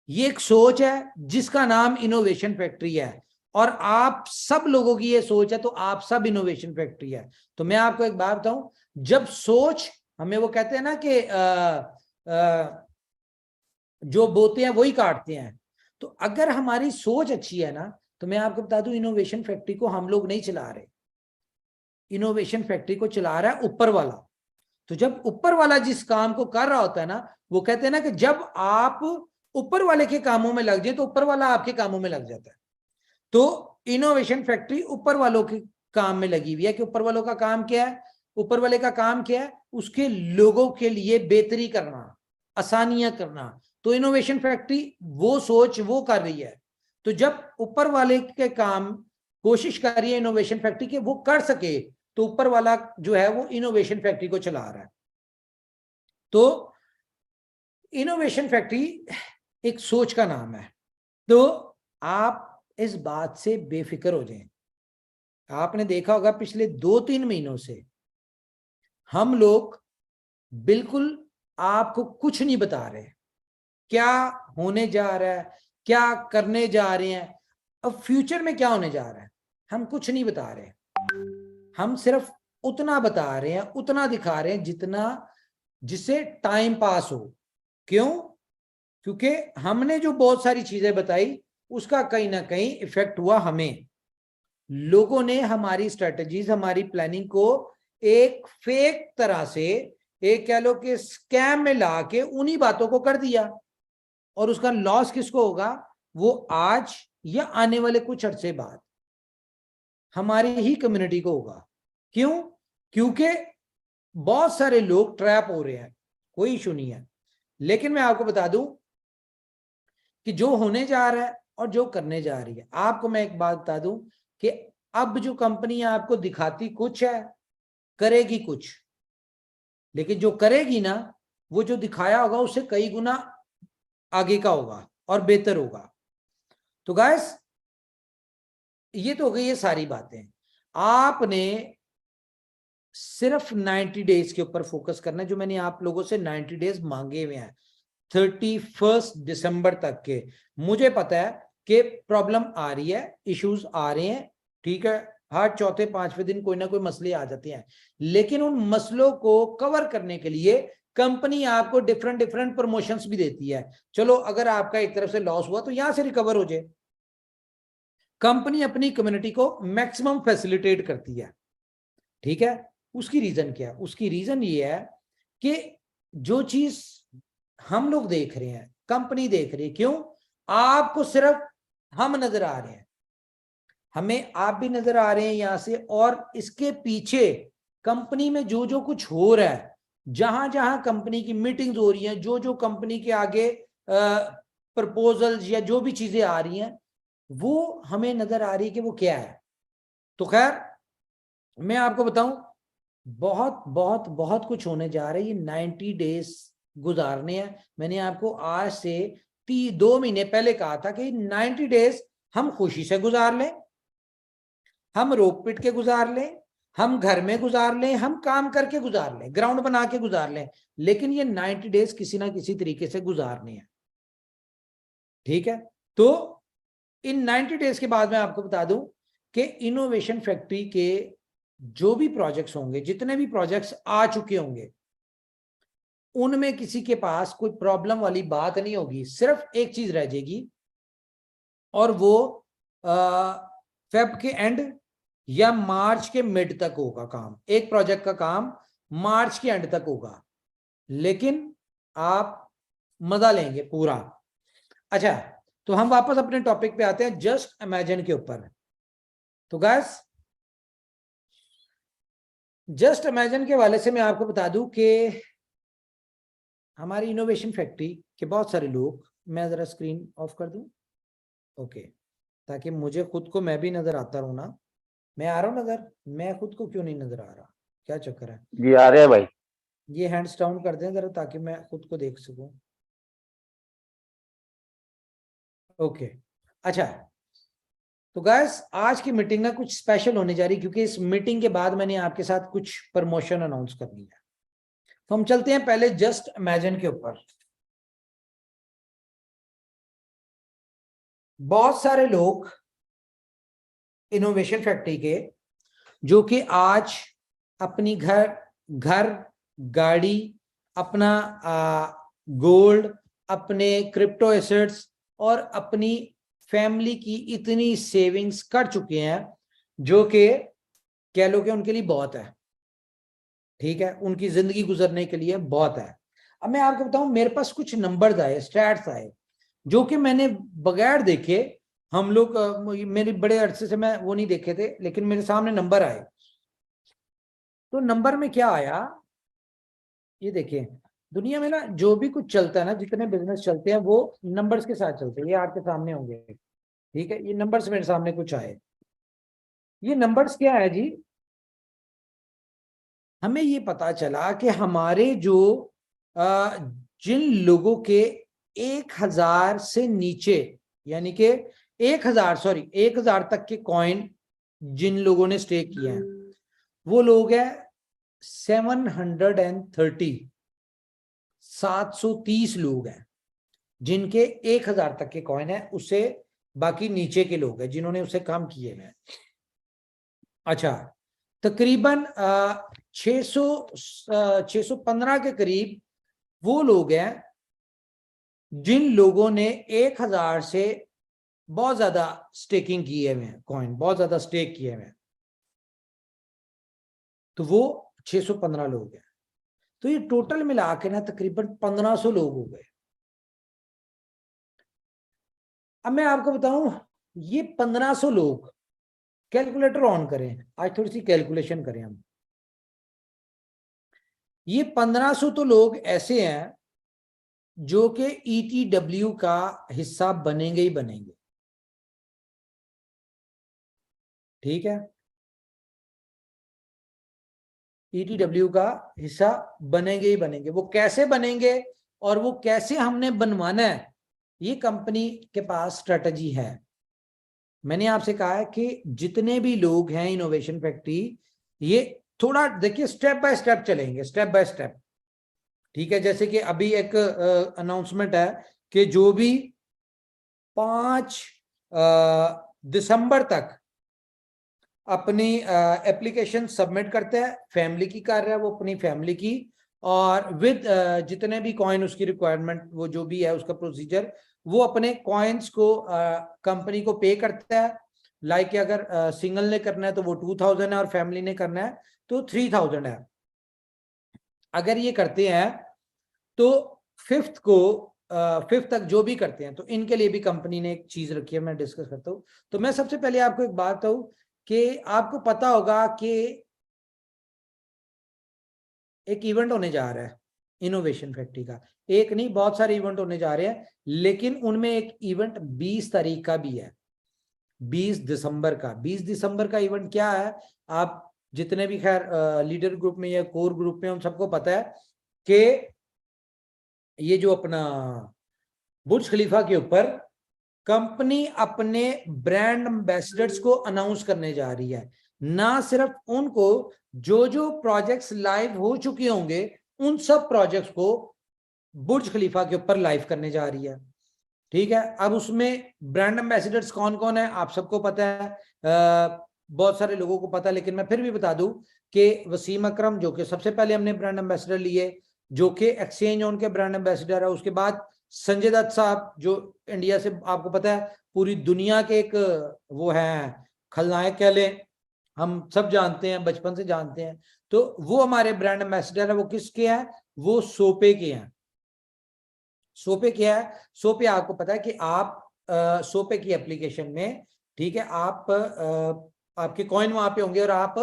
ये एक सोच है जिसका नाम इनोवेशन फैक्ट्री है, और आप सब लोगों की ये सोच है, तो आप सब इनोवेशन फैक्ट्री है। तो मैं आपको एक बात बताऊं, जब सोच, हमें वो कहते हैं ना कि जो बोते हैं वही काटते हैं, तो अगर हमारी सोच अच्छी है ना, तो मैं आपको बता दूं, इनोवेशन फैक्ट्री को हम लोग नहीं चला रहे, इनोवेशन फैक्ट्री को चला रहा है ऊपर वाला। तो जब ऊपर वाला जिस काम को कर रहा होता है ना, वो कहते हैं ना कि जब आप ऊपर वाले के कामों में लग जाए तो ऊपर वाला आपके कामों में लग जाता है। तो इनोवेशन फैक्ट्री ऊपर वालों के काम में लगी हुई है कि ऊपर वालों का काम क्या है? ऊपर वाले का काम क्या है? उसके लोगों के लिए बेहतरी करना, आसानियां करना। तो इनोवेशन फैक्ट्री वो सोच वो कर रही है। तो जब ऊपर वाले के काम कोशिश कर रही है इनोवेशन फैक्ट्री के वो कर सके, तो ऊपर वाला जो है वो इनोवेशन फैक्ट्री को चला रहा है। तो इनोवेशन फैक्ट्री एक सोच का नाम है। तो आप इस बात से बेफिक्र हो जाएं। आपने देखा होगा पिछले 2-3 महीनों से हम लोग बिल्कुल आपको कुछ नहीं बता रहे, क्या होने जा रहा है, क्या करने जा रहे हैं, अब फ्यूचर में क्या होने जा रहा है, हम कुछ नहीं बता रहे। हम सिर्फ उतना बता रहे हैं, उतना दिखा रहे हैं जितना, जिससे टाइम पास हो। क्यों? क्योंकि हमने जो बहुत सारी चीजें बताई उसका कहीं ना कहीं इफेक्ट हुआ हमें। लोगों ने हमारी स्ट्रेटजीज, हमारी प्लानिंग को एक फेक तरह से, एक कह लो कि स्कैम में ला के उन्हीं बातों को कर दिया, और उसका लॉस किसको होगा? वो आज या आने वाले कुछ अरसे बाद हमारी ही कम्युनिटी को होगा। क्यों? क्योंकि बहुत सारे लोग ट्रैप हो रहे हैं, कोई इशू नहीं है, लेकिन मैं आपको बता दूं कि जो होने जा रहा है और जो करने जा रही है, आपको मैं एक बात बता दूं कि अब जो कंपनी आपको दिखाती कुछ है, करेगी कुछ, लेकिन जो करेगी ना, वो जो दिखाया होगा उससे कई गुना आगे का होगा और बेहतर होगा। तो गाइस, ये तो हो गई ये सारी बातें। आपने सिर्फ 90 डेज के ऊपर फोकस करना है, जो मैंने आप लोगों से 90 डेज मांगे हुए हैं 31 दिसंबर तक के। मुझे पता है कि प्रॉब्लम आ रही है, इश्यूज आ रहे हैं, ठीक है, हर चौथे पांचवें दिन कोई ना कोई मसले आ जाते हैं, लेकिन उन मसलों को कवर करने के लिए कंपनी आपको डिफरेंट डिफरेंट प्रमोशंस भी देती है। चलो, अगर आपका एक तरफ से लॉस हुआ तो यहां से रिकवर हो जाए। कंपनी अपनी कम्युनिटी को मैक्सिमम फैसिलिटेट करती है, ठीक है। उसकी रीजन क्या है? उसकी रीजन ये है कि जो चीज हम लोग देख रहे हैं, कंपनी देख रही है, क्यों? आपको सिर्फ हम नजर आ रहे हैं, हमें आप भी नजर आ रहे हैं यहां से, और इसके पीछे कंपनी में जो जो कुछ हो रहा है, जहां जहां कंपनी की मीटिंग्स हो रही हैं, जो जो कंपनी के आगे प्रपोजल्स या जो भी चीजें आ रही हैं, वो हमें नजर आ रही है कि वो क्या है। तो खैर, मैं आपको बताऊं, बहुत बहुत बहुत कुछ होने जा रहा है। ये 90 डेज गुजारने हैं। मैंने आपको आज से 2 महीने पहले कहा था कि 90 डेज हम खुशी से गुजार लें, हम रोक पिट के गुजार लें, हम घर में गुजार लें, हम काम करके गुजार लें, ग्राउंड बना के गुजार लें, लेकिन ये 90 डेज किसी ना किसी तरीके से गुजारने हैं। ठीक है, तो इन 90 डेज के बाद मैं आपको बता दूं कि इनोवेशन फैक्ट्री के जो भी प्रोजेक्ट्स होंगे, जितने भी प्रोजेक्ट्स आ चुके होंगे, उनमें किसी के पास कोई प्रॉब्लम वाली बात नहीं होगी। सिर्फ एक चीज रह जाएगी, और वो फेब के एंड या मार्च के मिड तक होगा काम। एक प्रोजेक्ट का काम मार्च के एंड तक होगा, लेकिन आप मजा लेंगे पूरा। अच्छा, तो हम वापस अपने टॉपिक पे आते हैं, जस्ट इमेजिन के ऊपर। तो गाइस, जस्ट इमेजिन के हवाले से मैं आपको बता दूं कि हमारी इनोवेशन फैक्ट्री के बहुत सारे लोग, मैं जरा स्क्रीन ऑफ कर दूं, ओके, ताकि मुझे खुद को, मैं भी नजर आता रहूं ना। मैं आ रहा हूं नजर, मैं खुद को क्यों नहीं नजर आ रहा, क्या चक्कर है? जी आ रहे हैं भाई। ये हैंड्स डाउन कर दें जरा, ताकि मैं खुद को देख सकूं। ओके, अच्छा, तो गाइस आज की मीटिंग ना कुछ स्पेशल होने जा रही है, क्योंकि इस मीटिंग के बाद मैंने आपके साथ कुछ प्रमोशन अनाउंस करनी है। तो हम चलते हैं पहले जस्ट इमेजिन के ऊपर। बहुत सारे लोग इनोवेशन फैक्ट्री के, जो कि आज अपनी घर गाड़ी, अपना गोल्ड, अपने क्रिप्टो एसेट्स और अपनी फैमिली की इतनी सेविंग्स कर चुके हैं, जो कि कह लो कि उनके लिए बहुत है। ठीक है, उनकी जिंदगी गुजरने के लिए बहुत है। अब मैं आपको बताऊं, मेरे पास कुछ नंबर्स आए, स्टैट्स आए, जो कि मैंने बगैर देखे, हम लोग मेरे बड़े अरसे से मैं वो नहीं देखे थे, लेकिन मेरे सामने नंबर आए। तो नंबर में क्या आया, ये देखिए, दुनिया में ना जो भी कुछ चलता है ना, जितने बिजनेस चलते हैं वो नंबर्स के साथ चलते हैं। ये आपके सामने होंगे, ठीक है, ये नंबर्स मेरे सामने कुछ आए। ये नंबर्स क्या है जी? हमें ये पता चला कि हमारे जो जिन लोगों के 1000 से नीचे, यानी कि 1000 तक के कॉइन जिन लोगों ने स्टेक किए हैं, वो लोग हैं 730 लोग हैं जिनके 1000 तक के कॉइन है। उससे बाकी नीचे के लोग हैं जिन्होंने उसे कम किए हैं। अच्छा, तकरीबन 615 के करीब वो लोग हैं जिन लोगों ने 1000 से बहुत ज्यादा स्टेकिंग किए हुए हैं, कॉइन बहुत ज्यादा स्टेक किए हुए हैं, तो वो 615 लोग हैं। तो ये टोटल मिला के ना तकरीबन 1500 लोग हो गए। अब मैं आपको बताऊं, ये 1500 लोग, कैलकुलेटर ऑन करें, आज थोड़ी सी कैलकुलेशन करें हम। ये 1500 तो लोग ऐसे हैं जो कि ETW का हिस्सा बनेंगे ही बनेंगे। ठीक है, ETW का हिस्सा बनेंगे ही बनेंगे। वो कैसे बनेंगे और वो कैसे हमने बनवाना है, ये कंपनी के पास स्ट्रेटजी है। मैंने आपसे कहा है कि जितने भी लोग हैं इनोवेशन फैक्ट्री, ये थोड़ा देखिए, स्टेप बाय स्टेप चलेंगे, स्टेप बाय स्टेप। ठीक है, जैसे कि अभी एक अनाउंसमेंट है कि जो भी 5 दिसंबर तक अपनी एप्लीकेशन सबमिट करते हैं, फैमिली की कर रहा है वो, अपनी फैमिली की, और विद जितने भी कॉइन उसकी रिक्वायरमेंट, वो जो भी है उसका प्रोसीजर, वो अपने कॉइन्स को कंपनी को पे करता है। लाइक अगर सिंगल ने करना है तो वो 2000 है, और फैमिली ने करना है तो 3000 है। अगर ये करते हैं तो 5th तक जो भी करते हैं, तो इनके लिए भी कंपनी ने एक चीज रखी है, मैं डिस्कस करता हूँ। तो मैं सबसे पहले आपको एक बात बताऊं कि आपको पता होगा कि एक इवेंट होने जा रहा है इनोवेशन फैक्ट्री का। एक नहीं, बहुत सारे इवेंट होने जा रहे हैं, लेकिन उनमें एक इवेंट 20 तारीख का भी है, 20 दिसंबर का। 20 दिसंबर का इवेंट क्या है, आप जितने भी खैर लीडर ग्रुप में या कोर ग्रुप में, उन सबको पता है कि ये जो अपना बुर्ज खलीफा के ऊपर कंपनी अपने ब्रांड एम्बेसडर्स को अनाउंस करने जा रही है। ना सिर्फ उनको, जो जो प्रोजेक्ट्स लाइव हो चुके होंगे उन सब प्रोजेक्ट्स को बुर्ज खलीफा के ऊपर लाइव करने जा रही है। ठीक है, अब उसमें ब्रांड एम्बेसडर्स कौन कौन है आप सबको पता है, बहुत सारे लोगों को पता है, लेकिन मैं फिर भी बता दूं कि वसीम अकरम जो कि सबसे पहले हमने ब्रांड एम्बेसडर लिए, जो कि एक्सचेंज ऑन के ब्रांड एम्बेसडर है। उसके बाद संजय दत्त साहब जो इंडिया से आपको पता है पूरी दुनिया के एक वो है खलनायक कह लें, हम सब जानते हैं, बचपन से जानते हैं, तो वो हमारे ब्रांड एम्बेसडर है। वो किसके हैं? वो सोपे के हैं। सोपे क्या है? सोपे आपको पता है कि आप सोपे की एप्लीकेशन में, ठीक है, आप आपके कॉइन वहां पे होंगे और आप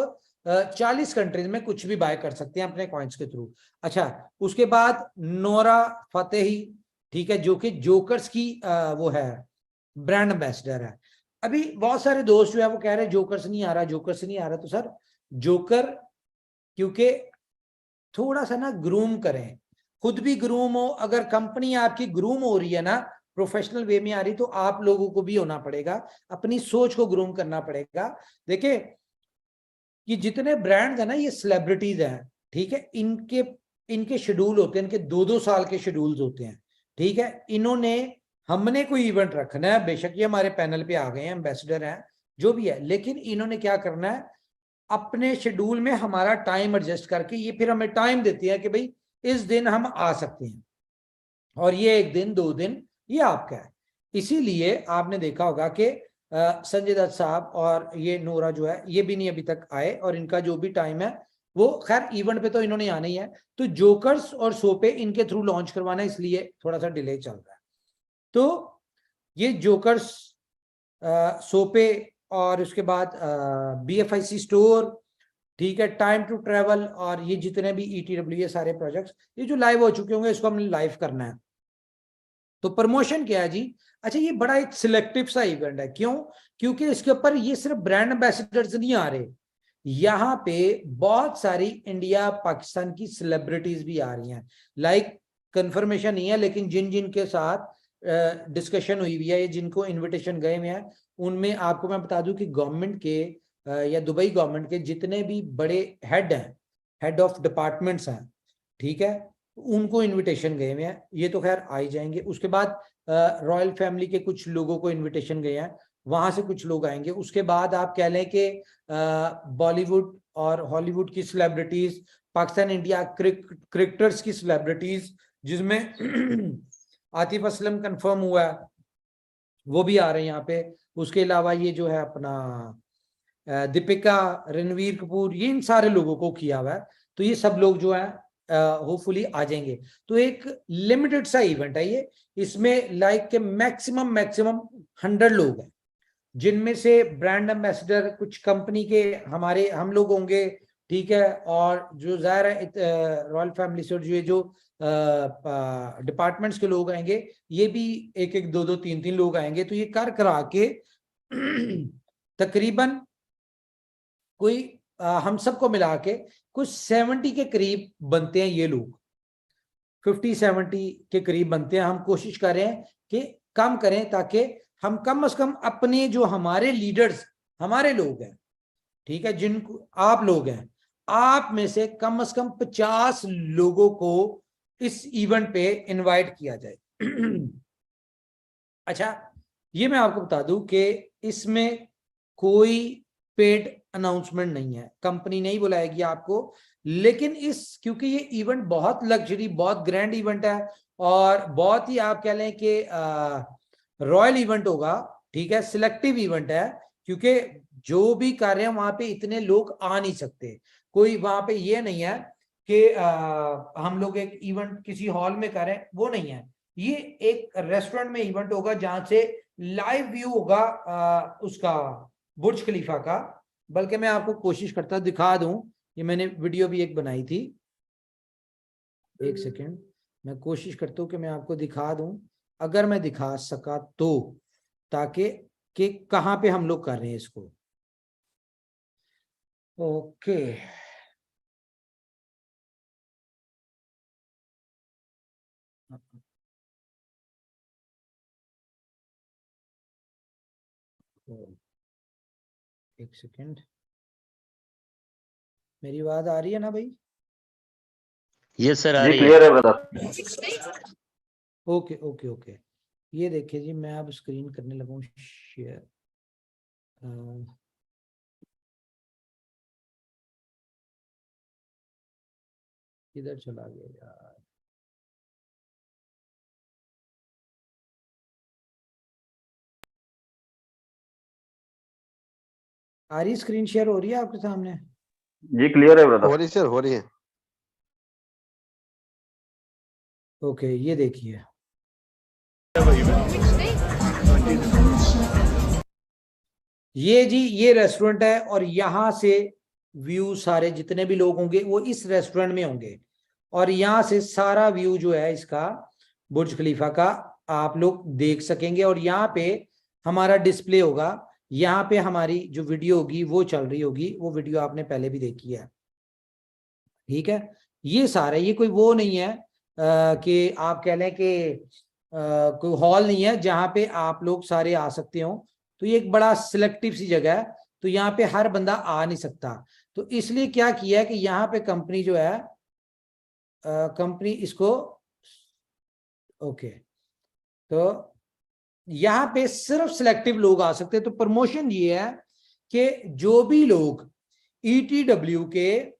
40 कंट्रीज में कुछ भी बाय कर सकते हैं अपने कॉइन्स के थ्रू। अच्छा, उसके बाद नोरा फतेही, ठीक है, जो कि जोकर्स की वो है ब्रांड एम्बेसडर है। अभी बहुत सारे दोस्त जो है वो कह रहे हैं जोकर्स नहीं आ रहा, जोकर्स नहीं आ रहा। तो सर जोकर क्योंकि थोड़ा सा ना ग्रूम करें, खुद भी ग्रूम हो, अगर कंपनी आपकी ग्रूम हो रही है ना, प्रोफेशनल वे में आ रही, तो आप लोगों को भी होना पड़ेगा, अपनी सोच को ग्रूम करना पड़ेगा। देखिए कि जितने ब्रांड्स है ना ये सेलिब्रिटीज हैं, ठीक है, इनके शेड्यूल होते हैं, इनके 2-2 साल के शेड्यूल्स होते हैं। ठीक है, इन्होंने, हमने कोई इवेंट रखना है, बेशक ये हमारे पैनल पे आ गए हैं, एम्बेसडर हैं, जो भी है, लेकिन इन्होंने क्या करना है, अपने शेड्यूल में हमारा टाइम एडजस्ट करके ये फिर हमें टाइम देती है कि भाई इस दिन हम आ सकते हैं, और ये 1 दिन 2 दिन ये आपका है। इसीलिए आपने देखा होगा कि संजय दत्त साहब और ये नोरा जो है ये भी नहीं अभी तक आए, और इनका जो भी टाइम है वो, खैर इवेंट पे तो इन्होंने आना ही है। तो जोकर्स और सोपे इनके थ्रू लॉन्च करवाना है, इसलिए थोड़ा सा डिले चल रहा है। तो ये जोकर्स, सोपे, और उसके बाद BFIC स्टोर, ठीक है, टाइम टू ट्रेवल, और ये जितने भी ETW ये सारे प्रोजेक्ट्स ये जो लाइव हो चुके होंगे इसको हमने लाइव करना है। तो प्रमोशन क्या है जी? अच्छा, ये बड़ा एक सिलेक्टिव सा इवेंट है। क्यों? क्योंकि इसके ऊपर ये सिर्फ ब्रांड एम्बेसडर्स नहीं आ रहे, यहाँ पे बहुत सारी इंडिया पाकिस्तान की सेलिब्रिटीज भी आ रही हैं। लाइक कंफर्मेशन नहीं है, लेकिन जिन जिन के साथ डिस्कशन हुई हुई है, जिनको इनविटेशन गए हुए हैं, उनमें आपको मैं बता दूं कि गवर्नमेंट के या दुबई गवर्नमेंट के जितने भी बड़े हेड हैं, हेड ऑफ डिपार्टमेंट्स हैं, ठीक है, उनको इनविटेशन गए हुए हैं। ये तो खैर आ ही जाएंगे। उसके बाद रॉयल फैमिली के कुछ लोगों को इनविटेशन गए हैं, वहां से कुछ लोग आएंगे। उसके बाद आप कह लें कि बॉलीवुड और हॉलीवुड की सेलिब्रिटीज, पाकिस्तान इंडिया क्रिकेटर्स की सेलिब्रिटीज, जिसमें आतिफ असलम कंफर्म हुआ है, वो भी आ रहे हैं यहाँ पे। उसके अलावा ये जो है अपना दीपिका, रणवीर कपूर, ये इन सारे लोगों को किया हुआ है। तो ये सब लोग जो है होपफुली आ जाएंगे। तो एक लिमिटेड सा इवेंट है ये, इसमें लाइक के मैक्सिमम 100 लोग हैं, जिनमें से ब्रांड एम्बेसडर कुछ कंपनी के हमारे हम लोग होंगे, ठीक है, और जो जाहिर है रॉयल फैमिली से जो ये जो डिपार्टमेंट्स के लोग आएंगे, ये भी 1-1, 2-2, 3-3 लोग आएंगे। तो ये कर करा के तकरीबन कोई हम सबको मिला के कुछ 70 के करीब बनते हैं ये लोग, 50-70 के करीब बनते हैं। हम कोशिश कर रहे हैं कि कम करें, ताकि हम कम से कम अपने जो हमारे लीडर्स, हमारे लोग हैं, ठीक है, जिनको आप लोग हैं, आप में से कम 50 लोगों को इस इवेंट पे इनवाइट किया जाए। अच्छा, ये मैं आपको बता दूं कि इसमें कोई पेड अनाउंसमेंट नहीं है, कंपनी नहीं बुलाएगी आपको, लेकिन क्योंकि ये इवेंट बहुत लग्जरी, बहुत ग्रैंड इवेंट है, और बहुत ही आप कह लें कि रॉयल इवेंट होगा, ठीक है, सिलेक्टिव इवेंट है, क्योंकि जो भी कार्य वहां पे इतने लोग आ नहीं सकते। कोई वहां पे ये नहीं है कि हम लोग एक इवेंट किसी हॉल में करें, वो नहीं है। ये एक रेस्टोरेंट में इवेंट होगा, जहां से लाइव व्यू होगा उसका बुर्ज खलीफा का। बल्कि मैं आपको कोशिश करता दिखा दूं, ये मैंने वीडियो भी एक बनाई थी, 1 सेकेंड, मैं कोशिश करता हूं कि मैं आपको दिखा दूं, अगर मैं दिखा सका तो, ताकि कि कहां पे हम लोग कर रहे हैं इसको। ओके एक सेकेंड, मेरी आवाज आ रही है ना भाई? यस सर, आ जी रही है। क्लियर है ब्रदर। ओके ओके ओके, ये देखिए जी, मैं अब स्क्रीन करने लगा हूँ शेयर। किधर चला गया यार? आ रही स्क्रीन शेयर हो रही है आपके सामने? जी क्लियर है हो ब्रदर। रही सर, हो रही है। ओके, ये देखिए, ये जी ये रेस्टोरेंट है और यहाँ से व्यू सारे जितने भी लोग होंगे वो इस रेस्टोरेंट में होंगे, और यहाँ से सारा व्यू जो है इसका बुर्ज खलीफा का आप लोग देख सकेंगे। और यहाँ पे हमारा डिस्प्ले होगा, यहाँ पे हमारी जो वीडियो होगी वो चल रही होगी, वो वीडियो आपने पहले भी देखी है। ठीक है, ये सारा, ये कोई वो नहीं है कि आप कह लें कि कोई हॉल नहीं है जहाँ पे आप लोग सारे आ सकते हो। तो ये एक बड़ा सिलेक्टिव सी जगह है, तो यहाँ पे हर बंदा आ नहीं सकता। तो इसलिए क्या किया है कि यहाँ पे कंपनी जो है, कंपनी इसको, ओके, तो यहाँ पे सिर्फ सिलेक्टिव लोग आ सकते हैं। तो प्रमोशन ये है कि जो भी लोग ईटीडब्ल्यू के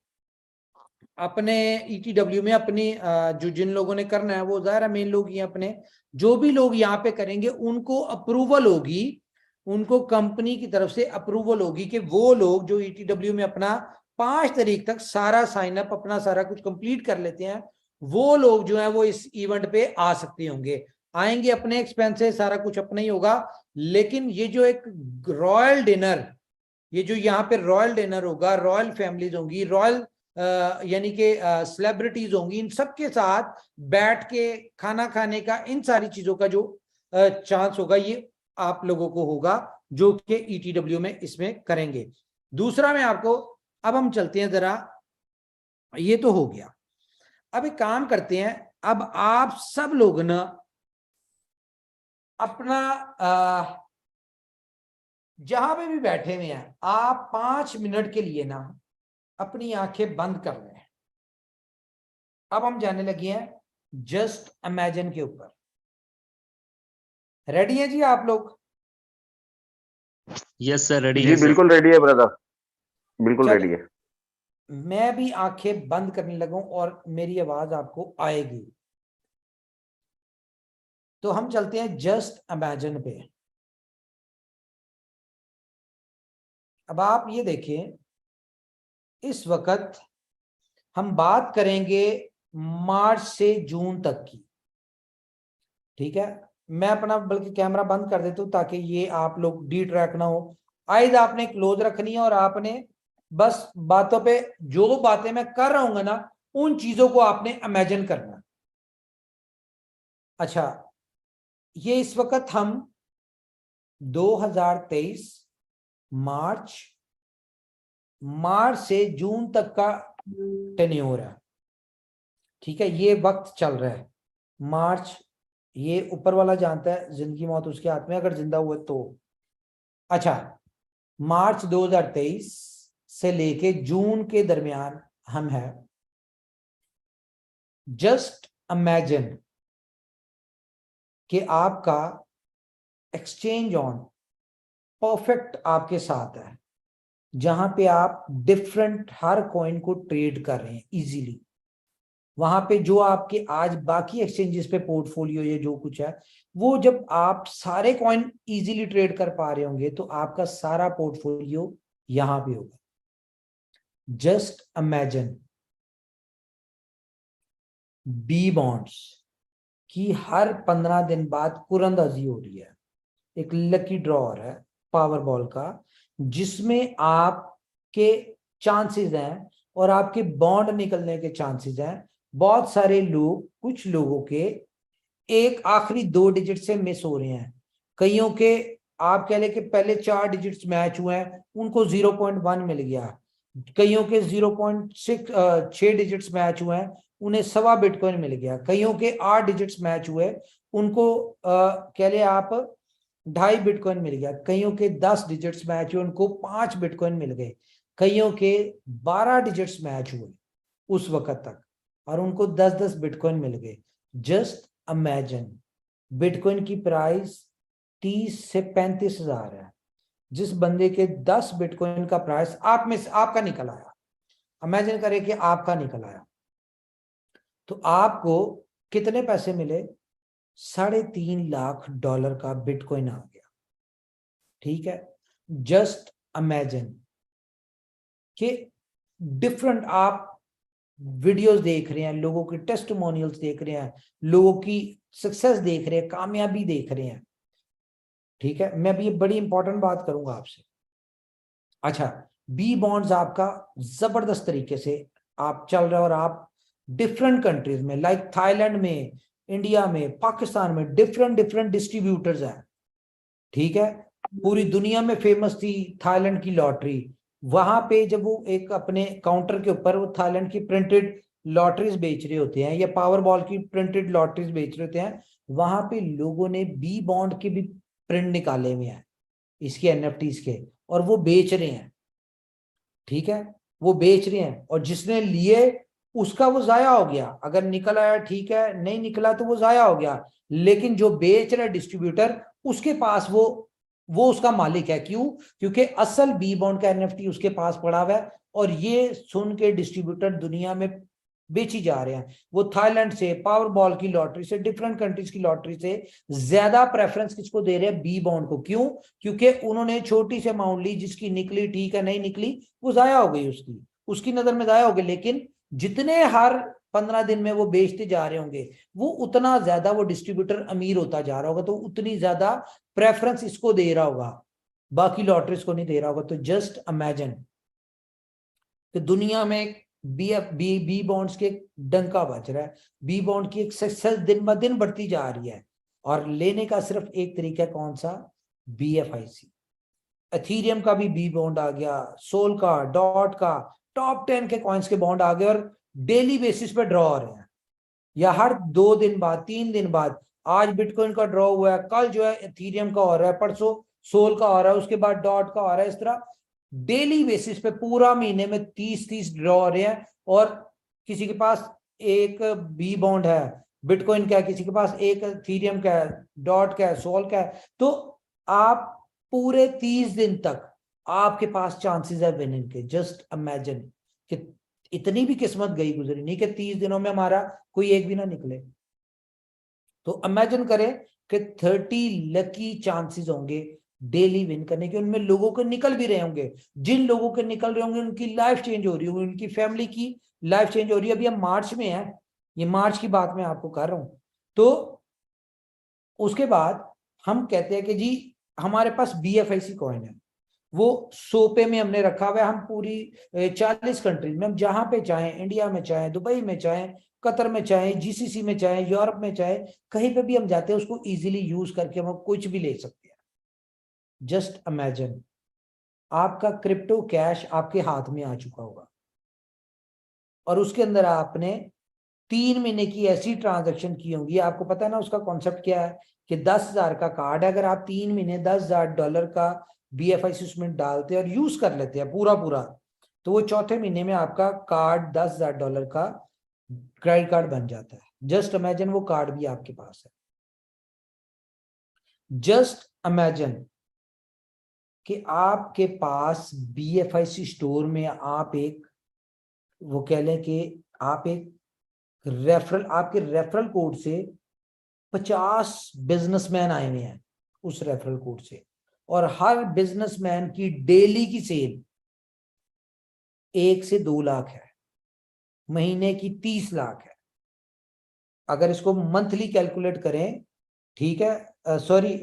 अपने ईटीडब्ल्यू में अपनी जो जिन लोगों ने करना है वो ज़ाहिर मेन लोग ही अपने, जो भी लोग यहाँ पे करेंगे उनको अप्रूवल होगी, उनको कंपनी की तरफ से अप्रूवल होगी कि वो लोग जो ईटीडब्ल्यू में अपना 5 तारीख तक सारा साइन अप अपना सारा कुछ कंप्लीट कर लेते हैं, वो लोग जो है वो इस इवेंट पे आ सकते होंगे। आएंगे अपने एक्सपेंसेस, सारा कुछ अपना ही होगा। लेकिन ये जो एक रॉयल डिनर, ये जो यहाँ पे रॉयल डिनर होगा, रॉयल फैमिलीज होंगी, रॉयल यानी कि सेलिब्रिटीज होंगी, इन सबके साथ बैठ के खाना खाने का, इन सारी चीजों का जो चांस होगा ये आप लोगों को होगा जो कि ईटीडब्ल्यू में इसमें करेंगे। दूसरा मैं आपको, अब हम चलते हैं जरा, ये तो हो गया। अब एक काम करते हैं, अब आप सब लोग ना अपना जहां पे भी बैठे हुए हैं, आप 5 मिनट के लिए ना अपनी आंखें बंद कर लें। अब हम जाने लगे हैं जस्ट इमेजिन के ऊपर। रेडी है जी आप लोग? यस सर, रेडी जी है सर। बिल्कुल रेडी है ब्रदर, बिल्कुल चलिए, रेडी है। मैं भी आंखें बंद करने लगा हूं और मेरी आवाज आपको आएगी। तो हम चलते हैं जस्ट इमेजिन पे। अब आप ये देखें, इस वक्त हम बात करेंगे मार्च से जून तक की। ठीक है, मैं अपना बल्कि कैमरा बंद कर देता हूं ताकि ये आप लोग डी ट्रैक ना हो। आइज आपने क्लोज रखनी है और आपने बस बातों पे, जो बातें मैं कर रहा हूं ना उन चीजों को आपने इमेजिन करना। अच्छा, ये इस वक्त हम 2023 मार्च से जून तक का टेन्योर है। ठीक है, ये वक्त चल रहा है मार्च, ये ऊपर वाला जानता है, जिंदगी मौत उसके हाथ में, अगर जिंदा हुए तो। अच्छा, मार्च 2023 से लेके जून के दरमियान हम हैं। जस्ट इमेजिन कि आपका एक्सचेंज ऑन परफेक्ट आपके साथ है, जहां पे आप डिफरेंट हर कॉइन को ट्रेड कर रहे हैं इजीली। वहां पे जो आपके आज बाकी एक्सचेंजेस पे पोर्टफोलियो या जो कुछ है, वो जब आप सारे कॉइन इजीली ट्रेड कर पा रहे होंगे तो आपका सारा पोर्टफोलियो यहां पे होगा। जस्ट इमेजिन बी बॉन्ड्स की हर 15 दिन बाद कुरंदाजी हो रही है। एक लकी ड्रॉ है पावर बॉल का, जिसमें आपके चांसेस हैं और आपके बॉन्ड निकलने के चांसेस हैं। बहुत सारे लोग, कुछ लोगों के एक आखिरी 2 डिजिट से मिस हो रहे हैं, कईयों के आप कह ले कि पहले 4 डिजिट्स मैच हुए हैं, उनको 0.1 मिल गया, कईयों के 0.6 डिजिट्स मैच हुए हैं, उन्हें 1.25 बिटकॉइन मिल गया। कईयों के 8 डिजिट्स मैच हुए, उनको कह ले आप 2.5 बिटकॉइन मिल गया। कईयों के 10 डिजिट्स मैच हुए, उनको 5 बिटकॉइन मिल गए। कईयों के 12 डिजिट्स मैच हुए उस वक्त तक और उनको 10-10 बिटकॉइन मिल गए। जस्ट इमेजिन, बिटकॉइन की प्राइस 30 से 35 हजार है। जिस बंदे के 10 बिटकॉइन का प्राइस आप में से आपका निकल आया, इमेजिन करें कि आपका निकल आया, तो आपको कितने पैसे मिले? $3.5 लाख का बिटकॉइन आ गया। ठीक है, जस्ट इमेजिन कि डिफरेंट आप वीडियोस देख रहे हैं, लोगों के टेस्टिमोनियल्स देख रहे हैं, लोगों की सक्सेस देख रहे हैं, कामयाबी देख रहे हैं। ठीक है, मैं अभी बड़ी इंपॉर्टेंट बात करूंगा आपसे। अच्छा, बी बॉन्ड्स आपका जबरदस्त तरीके से आप चल रहे हो और आप डिफरेंट कंट्रीज में, लाइक थाईलैंड में, इंडिया में, पाकिस्तान में डिफरेंट डिस्ट्रीब्यूटर्स हैं। ठीक है, पूरी दुनिया में फेमस थी थाईलैंड की लॉटरी। वहां पे जब वो एक अपने काउंटर के ऊपर वो थाईलैंड की प्रिंटेड लॉटरीज बेच रहे होते हैं या पावर बॉल की प्रिंटेड लॉटरीज बेच रहे होते हैं, वहां पे लोगों ने बी बॉन्ड के भी प्रिंट निकाले हुए हैं, इसके एनएफटीज के, और वो बेच रहे हैं। ठीक है, वो बेच रहे हैं और जिसने लिए उसका वो जाया हो गया। अगर निकल आया ठीक है, नहीं निकला तो वो जाया हो गया। लेकिन जो बेच रहा है डिस्ट्रीब्यूटर, उसके पास वो उसका मालिक है। क्यों? क्योंकि असल बी बॉन्ड का एनएफटी उसके पास पड़ा हुआ है और ये सुन के डिस्ट्रीब्यूटर दुनिया में बेची जा रहे हैं। वो थाईलैंड से, पावर बॉल की लॉटरी से, डिफरेंट कंट्रीज की लॉटरी से ज्यादा प्रेफरेंस किसको दे रहे हैं? बी बॉन्ड को। क्यों? क्योंकि उन्होंने छोटी से अमाउंट ली, जिसकी निकली ठीक है, नहीं निकली वो जाया हो गई, उसकी नजर में जाया हो गई। लेकिन जितने हर 15 दिन में वो बेचते जा रहे होंगे, वो उतना ज्यादा वो डिस्ट्रीब्यूटर अमीर होता जा रहा होगा, तो उतनी ज्यादा प्रेफरेंस इसको दे रहा होगा, बाकी लॉटरीज को नहीं दे रहा होगा। तो जस्ट इमेजिन कि दुनिया में बी बॉन्ड्स के डंका बज रहा है, बी बॉन्ड की एक सक्सेस दिन ब दिन बढ़ती जा रही है और लेने का सिर्फ एक तरीका, कौन सा? BFIC। एथीरियम का भी बी बॉन्ड आ गया, सोल का, डॉट का, टॉप 10 के कॉइन्स के बॉन्ड आ गए और डेली बेसिस पे ड्रॉ हो रहे हैं, या हर 2 दिन बाद, 3 दिन बाद। आज बिटकॉइन का ड्रॉ हुआ है, कल जो है एथीरियम का हो रहा है, परसों सोल का हो रहा है, उसके बाद डॉट का हो रहा है। इस तरह डेली बेसिस पे पूरा महीने में 30 ड्रॉ हो रहे हैं। और किसी के पास एक बी बॉन्ड है बिटकॉइन का, किसी के पास एक एथीरियम का है, डॉट का है, सोल का है। तो आप पूरे 30 दिन तक आपके पास चांसेस है विनिंग के। जस्ट इमेजिन कि इतनी भी किस्मत गई गुजरी नहीं कि 30 दिनों में हमारा कोई एक भी ना निकले। तो इमेजिन करें कि 30 लकी चांसेस होंगे डेली विन करने के। उनमें लोगों के निकल भी रहे होंगे, जिन लोगों के निकल रहे होंगे उनकी लाइफ चेंज हो रही होगी, उनकी फैमिली की लाइफ चेंज हो रही है। अभी हम मार्च में है, ये मार्च की बात मैं आपको कर रहा हूं। तो उसके बाद हम कहते हैं कि जी हमारे पास BFIC कॉइन है, वो 100 पे में हमने रखा हुआ है। हम पूरी 40 कंट्रीज में, हम जहां पे चाहें, इंडिया में चाहे, दुबई में चाहे, कतर में चाहे, GCC में चाहे, यूरोप में चाहे, कहीं पे भी हम जाते हैं, उसको इजीली यूज करके हम कुछ भी ले सकते हैं। जस्ट इमेजिन आपका क्रिप्टो कैश आपके हाथ में आ चुका होगा और उसके अंदर आपने 3 महीने की ऐसी ट्रांजैक्शन की होंगी। आपको पता है ना उसका कॉन्सेप्ट क्या है कि 10,000 का कार्ड है, अगर आप 3 महीने $10,000 का BFIC उसमें डालते हैं और यूज कर लेते हैं पूरा, तो वो चौथे महीने में आपका कार्ड $10,000 का क्रेडिट कार्ड बन जाता है। जस्ट इमेजिन वो कार्ड भी आपके पास है। जस्ट इमेजिन कि आपके पास BFIC स्टोर में आप एक, वो कह लें कि आप एक रेफरल, आपके रेफरल कोड से 50 बिजनेसमैन आए हुए हैं उस रेफरल कोड से, और हर बिजनेसमैन की डेली की सेल 1 से 2 लाख है, महीने की 30 लाख है। अगर इसको मंथली कैलकुलेट करें, ठीक है, सॉरी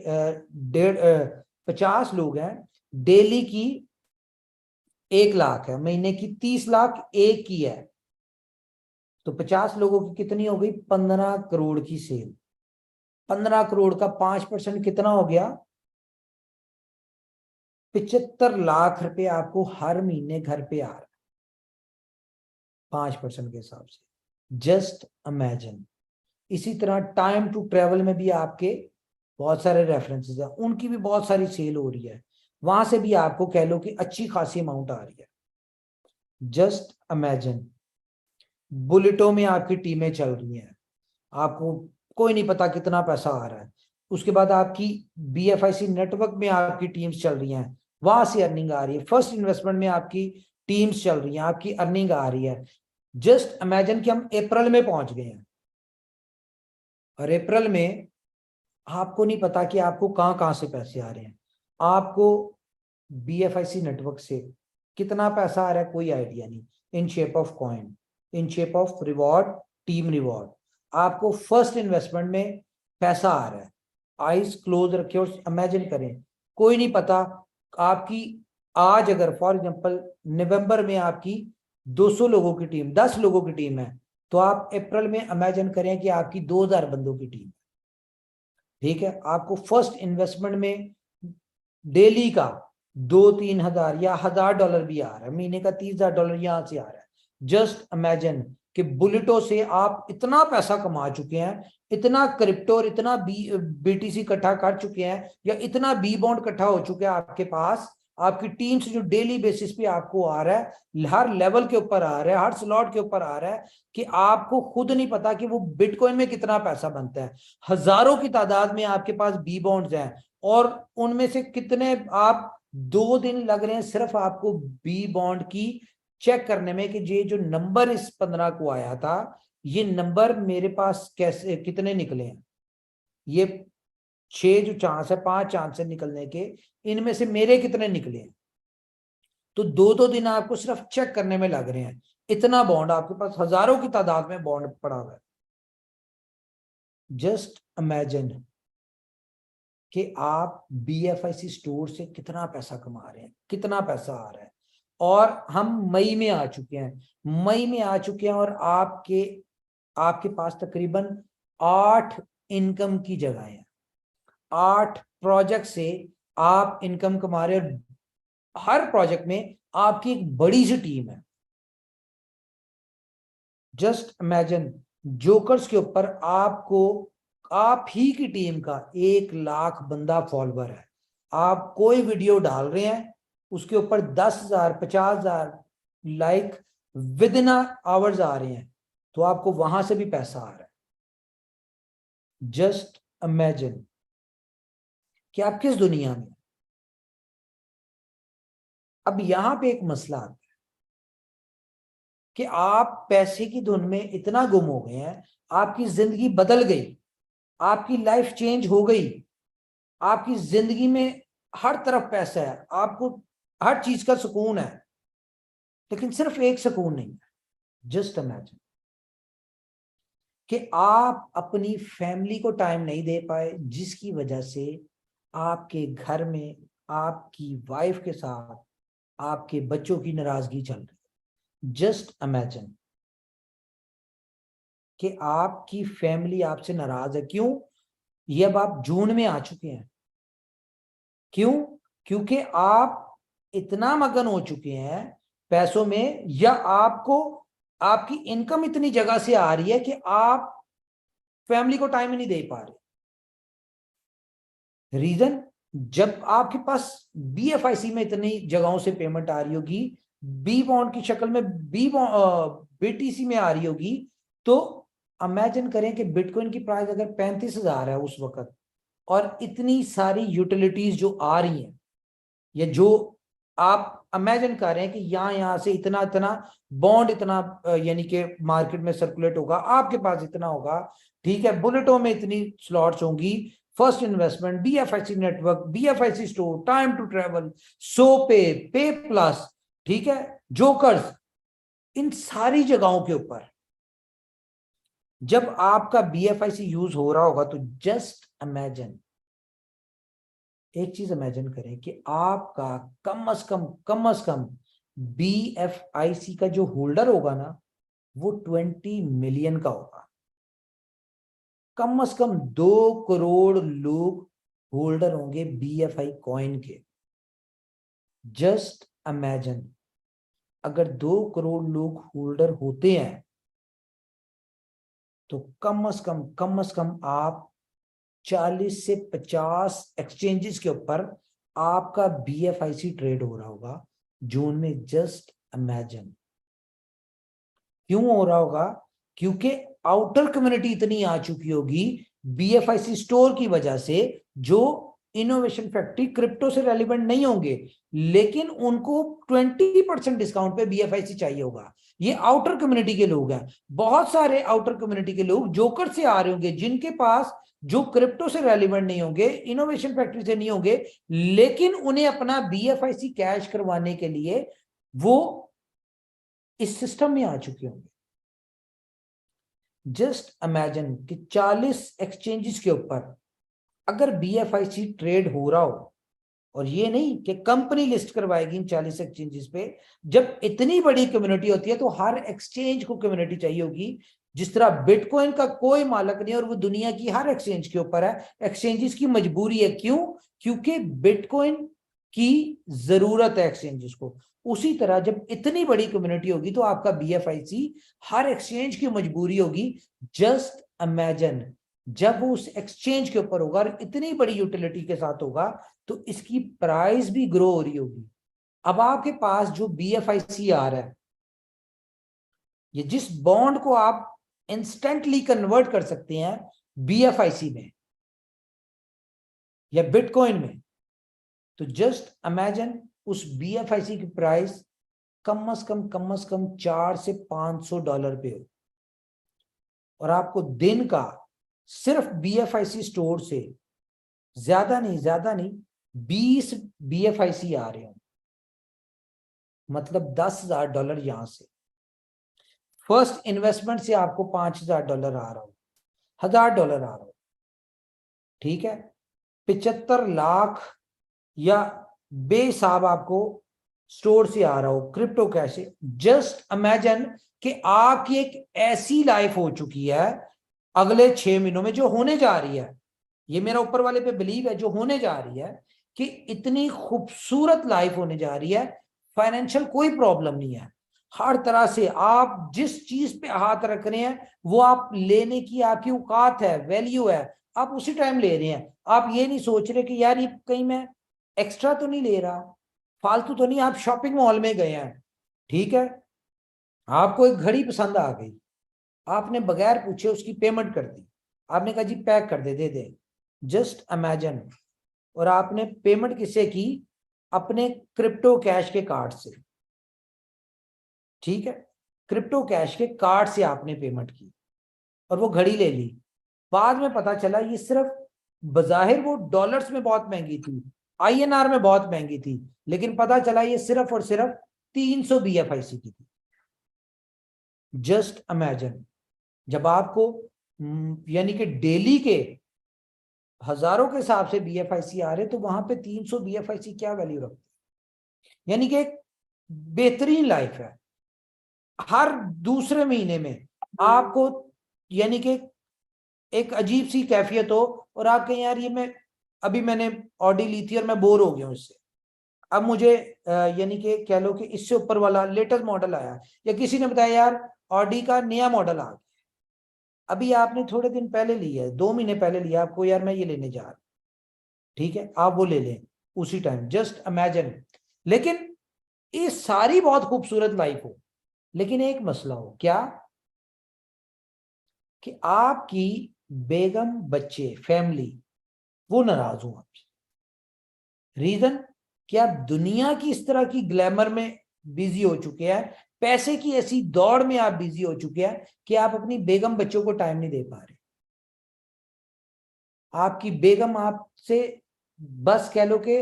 50 लोग हैं, डेली की 1 लाख है, महीने की 30 लाख एक की है, तो 50 लोगों की कितनी हो गई? 15 करोड़ की सेल। 15 करोड़ का 5% कितना हो गया? 75 लाख रुपए आपको हर महीने घर पे आ रहा है। 5% के हिसाब से, जस्ट इमेजिन। इसी तरह टाइम टू ट्रेवल में भी आपके बहुत सारे रेफरेंसेस हैं, उनकी भी बहुत सारी सेल हो रही है, वहां से भी आपको कह लो कि अच्छी खासी अमाउंट आ रही है। जस्ट इमेजिन, बुलेटों में आपकी टीमें चल रही हैं, आपको कोई नहीं पता कितना पैसा आ रहा है। उसके बाद आपकी BFIC नेटवर्क में आपकी टीम्स चल रही हैं, वहां से अर्निंग आ रही है। फर्स्ट इन्वेस्टमेंट में आपकी टीम्स चल रही हैं, आपकी अर्निंग आ रही है। जस्ट इमेजिन कि हम अप्रैल में पहुंच गए हैं और अप्रैल में आपको नहीं पता कि आपको कहां कहां से पैसे आ रहे हैं। आपको BFIC नेटवर्क से कितना पैसा आ रहा है कोई आइडिया नहीं, in shape of coin, in shape of reward, team reward. आपको फर्स्ट इन्वेस्टमेंट में पैसा आ रहा है, आईज क्लोज रखे और इमेजिन करें, कोई नहीं पता आपकी आज अगर फॉर एग्जांपल नवंबर में आपकी 200 लोगों की टीम, 10 लोगों की टीम है, तो आप अप्रैल में इमेजिन करें कि आपकी 2000 बंदों की टीम, ठीक है। आपको फर्स्ट इन्वेस्टमेंट में डेली का 2-3 हजार या $1000 भी आ रहा है, महीने का $30,000 यहां से आ रहा है। जस्ट इमेजिन कि बुलेटो से आप इतना पैसा कमा चुके हैं, इतना क्रिप्टो और इतना BTC इकट्ठा कर चुके हैं, या इतना बी बॉन्ड इकट्ठा हो चुके हैं आपके पास, आपकी टीम से जो डेली बेसिस पे आपको आ रहा है, हर लेवल के ऊपर आ रहा है, हर स्लॉट के ऊपर आ रहा है, कि आपको खुद नहीं पता कि वो बिटकॉइन में कितना पैसा बनता है। हजारों की तादाद में आपके पास बी बॉन्ड्स हैं, और उनमें से कितने आप 2 दिन लग रहे हैं सिर्फ आपको बी बॉन्ड की चेक करने में कि ये जो नंबर इस 15 को आया था, ये नंबर मेरे पास कैसे कितने निकले हैं। ये 6 जो चांस है, 5 चांस है निकलने के, इनमें से मेरे कितने निकले हैं। तो 2-2 दिन आपको सिर्फ चेक करने में लग रहे हैं। इतना बॉन्ड आपके पास, हजारों की तादाद में बॉन्ड पड़ा हुआ है। जस्ट इमेजिन कि आप BFIC स्टोर से कितना पैसा कमा रहे हैं, कितना पैसा आ रहा है। और हम मई में आ चुके हैं, और आपके पास तकरीबन 8 इनकम की जगह है, 8 प्रोजेक्ट से आप इनकम कमा रहे हैं, और हर प्रोजेक्ट में आपकी एक बड़ी सी टीम है। जस्ट इमेजिन, जोकर्स के ऊपर आप ही की टीम का 1 लाख बंदा फॉलोवर है। आप कोई वीडियो डाल रहे हैं, उसके ऊपर 10,000 50,000 लाइक विद इन आवर्स आ रहे हैं, तो आपको वहां से भी पैसा आ रहा है। जस्ट इमेजिन कि आप किस दुनिया में। अब यहां पे एक मसला आता है कि आप पैसे की धुन में इतना गुम हो गए हैं, आपकी जिंदगी बदल गई, आपकी लाइफ चेंज हो गई, आपकी जिंदगी में हर तरफ पैसा है, आपको हर चीज का सुकून है, लेकिन सिर्फ एक सुकून नहीं है। जस्ट इमेजिन कि आप अपनी फैमिली को टाइम नहीं दे पाए, जिसकी वजह से आपके घर में आपकी वाइफ के साथ आपके बच्चों की नाराजगी चल रही है। जस्ट इमेजिन कि आपकी फैमिली आपसे नाराज है। क्यों? ये अब आप जून में आ चुके हैं। क्यों? क्योंकि आप इतना मगन हो चुके हैं पैसों में, या आपको आपकी इनकम इतनी जगह से आ रही है कि आप फैमिली को टाइम ही नहीं दे पा रहे। रीजन, जब आपके पास BFIC में इतनी जगहों से पेमेंट आ रही होगी, बी बॉन्ड की शक्ल में BTC में आ रही होगी, तो इमेजिन करें कि बिटकॉइन की प्राइस अगर 35,000 है उस वक्त, और इतनी सारी यूटिलिटीज जो आ रही हैं, या जो आप इमेजिन कर रहे हैं कि यहां से इतना इतना बॉन्ड, इतना यानी कि मार्केट में सर्कुलेट होगा, आपके पास इतना होगा, ठीक है, बुलेटों में इतनी स्लॉट्स होंगी, first investment, BFIC network, BFIC store, time to travel, pay plus, ठीक है, जोकर्स, इन सारी जगहों के ऊपर जब आपका BFIC यूज हो रहा होगा, तो जस्ट इमेजिन, एक चीज इमेजिन करें कि आपका कम से कम BFIC का जो होल्डर होगा ना, वो 20 मिलियन का होगा। कम से कम 2 करोड़ लोग होल्डर होंगे BFI कॉइन के। जस्ट इमेजिन अगर 2 करोड़ लोग होल्डर होते हैं तो कम से कम आप 40 से 50 एक्सचेंजेस के ऊपर आपका BFIC ट्रेड हो रहा होगा जून में। Just imagine. क्यों हो रहा होगा? क्योंकि आउटर कम्युनिटी इतनी आ चुकी होगी BFIC स्टोर की वजह से, जो इनोवेशन फैक्ट्री क्रिप्टो से रेलिवेंट नहीं होंगे लेकिन उनको 20% डिस्काउंट पे BFIC चाहिए होगा। ये आउटर कम्युनिटी के लोग हैं। बहुत सारे आउटर कम्युनिटी के लोग जोकर से आ रहे होंगे जिनके पास, जो क्रिप्टो से रेलिवेंट नहीं होंगे, इनोवेशन फैक्ट्री से नहीं होंगे, लेकिन उन्हें अपना BFIC कैश करवाने के लिए वो इस सिस्टम में आ चुके होंगे। जस्ट इमेजिन कि 40 एक्सचेंजेस के ऊपर अगर BFIC ट्रेड हो रहा हो, और ये नहीं कि कंपनी लिस्ट करवाएगी इन 40 एक्सचेंजेस पे। जब इतनी बड़ी कम्युनिटी होती है तो हर एक्सचेंज को कम्युनिटी चाहिए होगी। जिस तरह बिटकॉइन का कोई मालिक नहीं और वो दुनिया की हर एक्सचेंज के ऊपर है, एक्सचेंजेस की मजबूरी है। क्यों? क्योंकि बिटकॉइन की जरूरत है एक्सचेंजेस को। उसी तरह जब इतनी बड़ी कम्युनिटी होगी तो आपका BFIC हर एक्सचेंज की मजबूरी होगी। जस्ट इमेजिन जब वो उस एक्सचेंज के ऊपर होगा और इतनी बड़ी यूटिलिटी के साथ होगा तो इसकी प्राइस भी ग्रो हो रही होगी। अब आपके पास जो BFIC आ रहा है, ये जिस बॉन्ड को आप इंस्टेंटली कन्वर्ट कर सकते हैं BFIC में या बिटकॉइन में, तो जस्ट इमेजिन उस BFIC की प्राइस कम से कम $400 से $500 पे हो, और आपको दिन का सिर्फ BFIC स्टोर से ज्यादा नहीं 20 BFIC आ रहे हो, मतलब $10,000 यहां से। फर्स्ट इन्वेस्टमेंट से आपको $5,000 आ रहा हो, $1,000 आ रहा हो, ठीक है। 75 लाख या बेहिसाब आपको स्टोर से आ रहा हो, क्रिप्टो कैश से। जस्ट इमेजिन कि आपकी एक ऐसी लाइफ हो चुकी है अगले 6 महीनों में, जो होने जा रही है, ये मेरा ऊपर वाले पे बिलीव है, जो होने जा रही है कि इतनी खूबसूरत लाइफ होने जा रही है। फाइनेंशियल कोई प्रॉब्लम नहीं है, हर तरह से आप जिस चीज पे हाथ रख रहे हैं वो आप लेने की आपकी औकात है, वैल्यू है, आप उसी टाइम ले रहे हैं। आप ये नहीं सोच रहे कि यार ये कहीं मैं एक्स्ट्रा तो नहीं ले रहा, फालतू तो नहीं। आप शॉपिंग मॉल में गए हैं, ठीक है, आपको एक घड़ी पसंद आ गई, आपने बगैर पूछे उसकी पेमेंट कर दी, आपने कहा जी पैक कर दे दे। जस्ट इमेजिन, और आपने पेमेंट किससे की? अपने क्रिप्टो कैश के कार्ड से, ठीक है, क्रिप्टो कैश के कार्ड से आपने पेमेंट की और वो घड़ी ले ली। बाद में पता चला ये सिर्फ, बजाहिर वो डॉलर्स में बहुत महंगी थी, INR में बहुत महंगी थी, लेकिन पता चला ये सिर्फ और सिर्फ 300 BFIC की थी। जस्ट इमेजिन, जब आपको यानी कि डेली के हजारों के हिसाब से BFIC आ रहे तो वहां पे 300 BFIC क्या वैल्यू रखती है? यानी कि एक बेहतरीन लाइफ है। हर दूसरे महीने में आपको यानी कि एक अजीब सी कैफियत हो और आप कहें यार ये मैंने ऑडी ली थी और मैं बोर हो गया हूं इससे, अब मुझे यानी कि कह लो कि इससे ऊपर वाला लेटेस्ट मॉडल आया, या किसी ने बताया यार ऑडी का नया मॉडल आ गया, अभी आपने थोड़े दिन पहले लिया है, 2 महीने पहले लिया, आपको यार मैं ये लेने जा रहा हूं, ठीक है, आप वो ले लें उसी टाइम। Just imagine. लेकिन ये सारी बहुत खूबसूरत लाइफ हो, लेकिन एक मसला हो, क्या? कि आपकी बेगम, बच्चे, फैमिली वो नाराज हो आपसे। रीजन कि आप दुनिया की इस तरह की ग्लैमर में बिजी हो चुके हैं, पैसे की ऐसी दौड़ में आप बिजी हो चुके हैं कि आप अपनी बेगम बच्चों को टाइम नहीं दे पा रहे। आपकी बेगम आपसे बस कह लो कि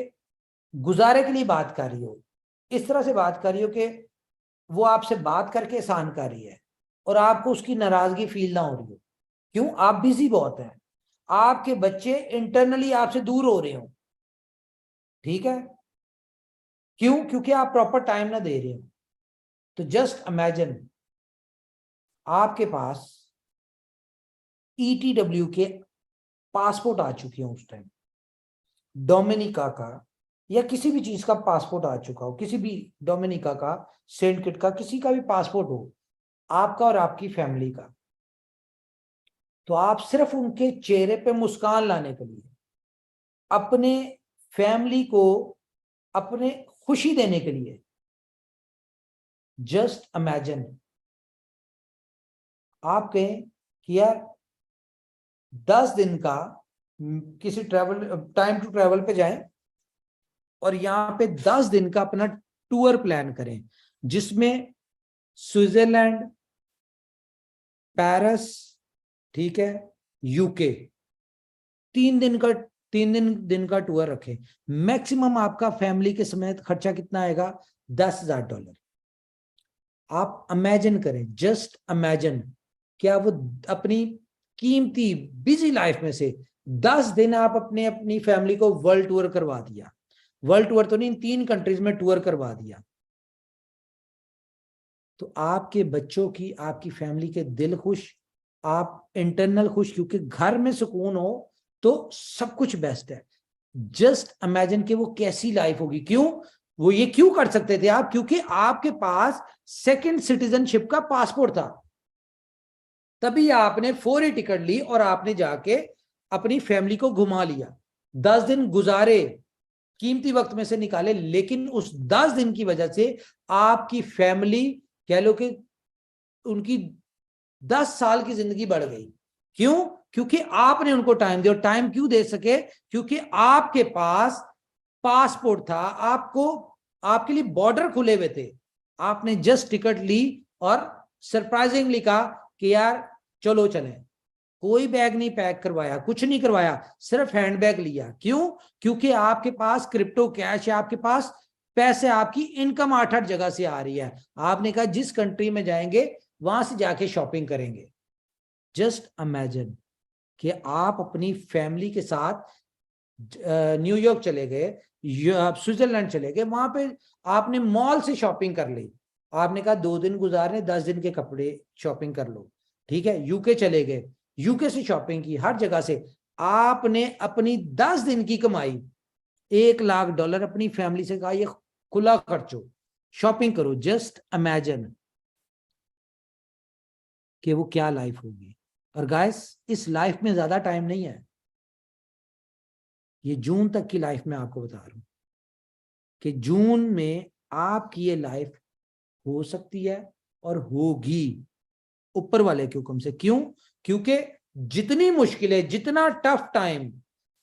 गुजारे के लिए बात कर रही हो, इस तरह से बात कर रही हो कि वो आपसे बात करके एहसान कर रही है और आपको उसकी नाराजगी फील ना हो रही हो। क्यों? आप बिजी बहुत हैं, आपके बच्चे इंटरनली आपसे दूर हो रहे हो, ठीक है। क्यों? क्योंकि आप प्रॉपर टाइम ना दे रहे हो। तो जस्ट इमेजिन, आपके पास ETW के पासपोर्ट आ चुके हैं उस टाइम, डोमिनिका का, या किसी भी चीज का पासपोर्ट आ चुका हो, किसी भी डोमिनिका का, सेंट किट का, किसी का भी पासपोर्ट हो, आपका और आपकी फैमिली का, तो आप सिर्फ उनके चेहरे पे मुस्कान लाने के लिए, अपने फैमिली को अपने खुशी देने के लिए, जस्ट इमेजिन आप कहें कि यार 10 दिन का किसी ट्रैवल टाइम टू ट्रैवल पे जाएं और यहाँ पे 10 दिन का अपना टूर प्लान करें, जिसमें स्विट्जरलैंड, पेरिस, ठीक है, यूके, 3 दिन का टूर रखें। मैक्सिमम आपका फैमिली के समेत खर्चा कितना आएगा? $10,000। आप इमेजिन करें, जस्ट इमेजिन, क्या वो अपनी कीमती बिजी लाइफ में से 10 दिन आप अपनी फैमिली को वर्ल्ड टूर करवा दिया। वर्ल्ड टूर तो नहीं, 3 कंट्रीज में टूर करवा दिया। तो आपके बच्चों की, आपकी फैमिली के दिल खुश, आप इंटरनल खुश, क्योंकि घर में सुकून हो तो सब कुछ बेस्ट है। जस्ट इमेजिन कि वो कैसी लाइफ होगी। क्यों वो ये क्यों कर सकते थे आप? क्योंकि आपके पास सेकंड सिटीजनशिप का पासपोर्ट था, तभी आपने फौरी टिकट ली और आपने जाके अपनी फैमिली को घुमा लिया। 10 दिन गुजारे, कीमती वक्त में से निकाले, लेकिन उस 10 दिन की वजह से आपकी फैमिली, कह लो कि उनकी 10 साल की जिंदगी बढ़ गई। क्यों? क्योंकि आपने उनको टाइम दिया। और टाइम क्यों दे सके? क्योंकि आपके पास पासपोर्ट था, आपके लिए बॉर्डर खुले हुए थे, आपने जस्ट टिकट ली और सरप्राइजिंगली कहा कि यार चलो चलें। कोई बैग नहीं पैक करवाया, कुछ नहीं करवाया, सिर्फ हैंड बैग लिया। क्यों? क्योंकि आपके पास क्रिप्टो कैश है, आपके पास पैसे, आपकी इनकम 8 जगह से आ रही है। आपने कहा जिस कंट्री में जाएंगे वहां से जाके शॉपिंग करेंगे। जस्ट इमेजिन कि आप अपनी फैमिली के साथ न्यूयॉर्क चले गए, स्विट्जरलैंड चले गए, वहां पे आपने मॉल से शॉपिंग कर ली। आपने कहा 2 दिन गुजारने, 10 दिन के कपड़े शॉपिंग कर लो, ठीक है। यूके चले गए, यूके से शॉपिंग की, हर जगह से आपने अपनी 10 दिन की कमाई $1,00,000 अपनी फैमिली से कहा ये खुला खर्चो, शॉपिंग करो। जस्ट इमेजिन कि वो क्या लाइफ होगी। और गाइस, इस लाइफ में ज्यादा टाइम नहीं है, ये जून तक की लाइफ में आपको बता रहा हूं कि जून में आपकी ये लाइफ हो सकती है और होगी ऊपर वाले के हुक्म से। क्यों? क्योंकि जितनी मुश्किलें, जितना टफ टाइम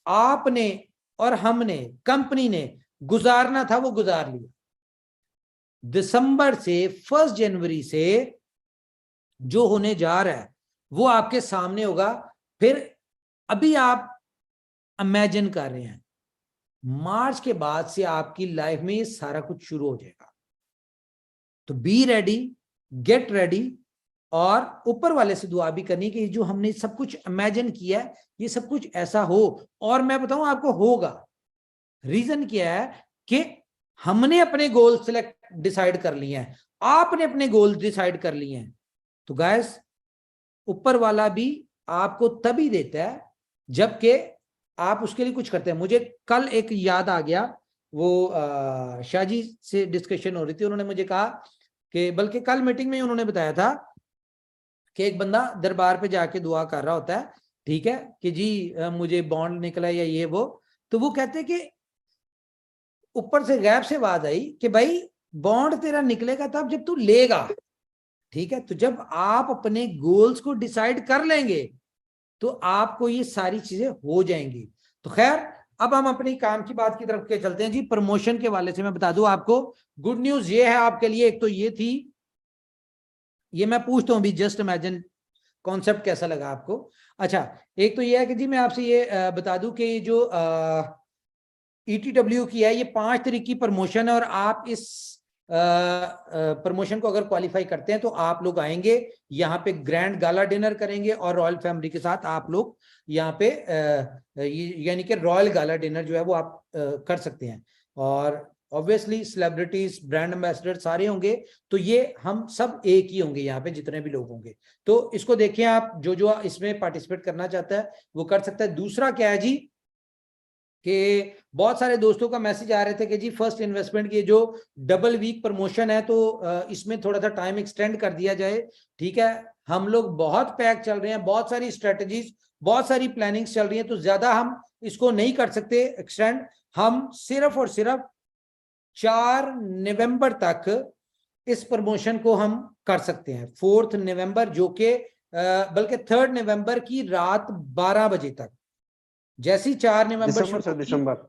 आपने और हमने, कंपनी ने गुजारना था, वो गुजार लिया। दिसंबर से 1 जनवरी से जो होने जा रहा है वो आपके सामने होगा। फिर अभी आप इमेजिन कर रहे हैं, मार्च के बाद से आपकी लाइफ में ये सारा कुछ शुरू हो जाएगा। तो बी रेडी, गेट रेडी, और ऊपर वाले से दुआ भी करनी कि जो हमने सब कुछ इमेजिन किया है ये सब कुछ ऐसा हो। और मैं बताऊं आपको, होगा। रीजन क्या है कि हमने अपने गोल डिसाइड कर लिए हैं, आपने अपने गोल डिसाइड कर लिए हैं। तो गाइस, ऊपर वाला भी आपको तभी देता है जबकि आप उसके लिए कुछ करते हैं। मुझे कल एक याद आ गया, वो शाहजी से डिस्कशन हो रही थी, उन्होंने मुझे कहा कि, बल्कि कल मीटिंग में उन्होंने बताया था कि एक बंदा दरबार पे जाके दुआ कर रहा होता है, ठीक है, कि जी मुझे बॉन्ड निकला या ये वो। तो वो कहते कि ऊपर से गैब से आवाज आई कि भाई बॉन्ड तेरा निकलेगा तब जब तू लेगा, ठीक है। तो जब आप अपने गोल्स को डिसाइड कर लेंगे तो आपको ये सारी चीजें हो जाएंगी। तो खैर, अब हम अपनी काम की बात की तरफ के चलते हैं जी। प्रमोशन के वाले से मैं बता दूं आपको, गुड न्यूज ये है आपके लिए। एक तो ये थी, ये मैं पूछता हूं भी, जस्ट इमेजिन कॉन्सेप्ट कैसा लगा आपको। अच्छा, एक तो ये है कि जी मैं आपसे ये बता दूं कि जो ETW की है, ये 5 तारीख की प्रमोशन है, और आप इस प्रमोशन को अगर क्वालिफाई करते हैं तो आप लोग आएंगे यहाँ पे, ग्रैंड गाला डिनर करेंगे और रॉयल फैमिली के साथ आप लोग यहाँ पे यानी कि रॉयल गाला डिनर जो है वो आप कर सकते हैं। और ऑब्वियसली सेलिब्रिटीज, ब्रांड एम्बेसडर सारे होंगे, तो ये हम सब एक ही होंगे यहाँ पे, जितने भी लोग होंगे। तो इसको देखिए आप, जो जो इसमें पार्टिसिपेट करना चाहता है वो कर सकता है। दूसरा क्या है जी, कि बहुत सारे दोस्तों का मैसेज आ रहे थे कि जी फर्स्ट इन्वेस्टमेंट की जो डबल वीक प्रमोशन है तो इसमें थोड़ा सा टाइम एक्सटेंड कर दिया जाए। ठीक है, हम लोग बहुत पैक चल रहे हैं, बहुत सारी स्ट्रेटजीज, बहुत सारी प्लानिंग्स चल रही हैं, तो ज्यादा हम इसको नहीं कर सकते एक्सटेंड। हम सिर्फ और सिर्फ 4 नवंबर तक इस प्रमोशन को हम कर सकते हैं। 4 नवंबर जो कि बल्कि 3 नवंबर की रात 12 बजे तक, जैसी 4 नवंबर दिसंबर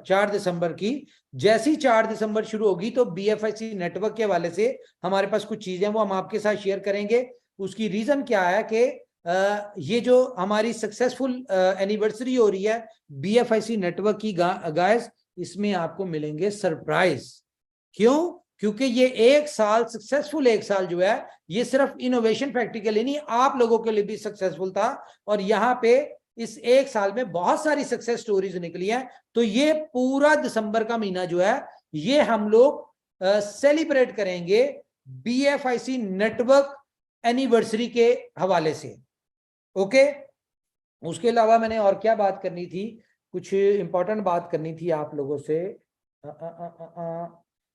4 दिसंबर की जैसी 4 दिसंबर शुरू होगी तो BFIC नेटवर्क के हवाले से हमारे पास कुछ चीजें वो हम आपके साथ शेयर करेंगे। उसकी रीजन क्या है कि ये जो हमारी सक्सेसफुल एनिवर्सरी हो रही है BFIC नेटवर्क की गाइस, इसमें आपको मिलेंगे सरप्राइज। क्यों? क्योंकि ये एक साल सक्सेसफुल, एक साल जो है ये सिर्फ इनोवेशन फैक्ट्री के लिए नहीं, आप लोगों के लिए भी सक्सेसफुल था। और यहाँ पे इस एक साल में बहुत सारी सक्सेस स्टोरीज निकली हैं। तो ये पूरा दिसंबर का महीना जो है ये हम लोग सेलिब्रेट करेंगे BFIC नेटवर्क एनिवर्सरी के हवाले से। ओके, उसके अलावा मैंने और क्या बात करनी थी, कुछ इंपॉर्टेंट बात करनी थी आप लोगों से।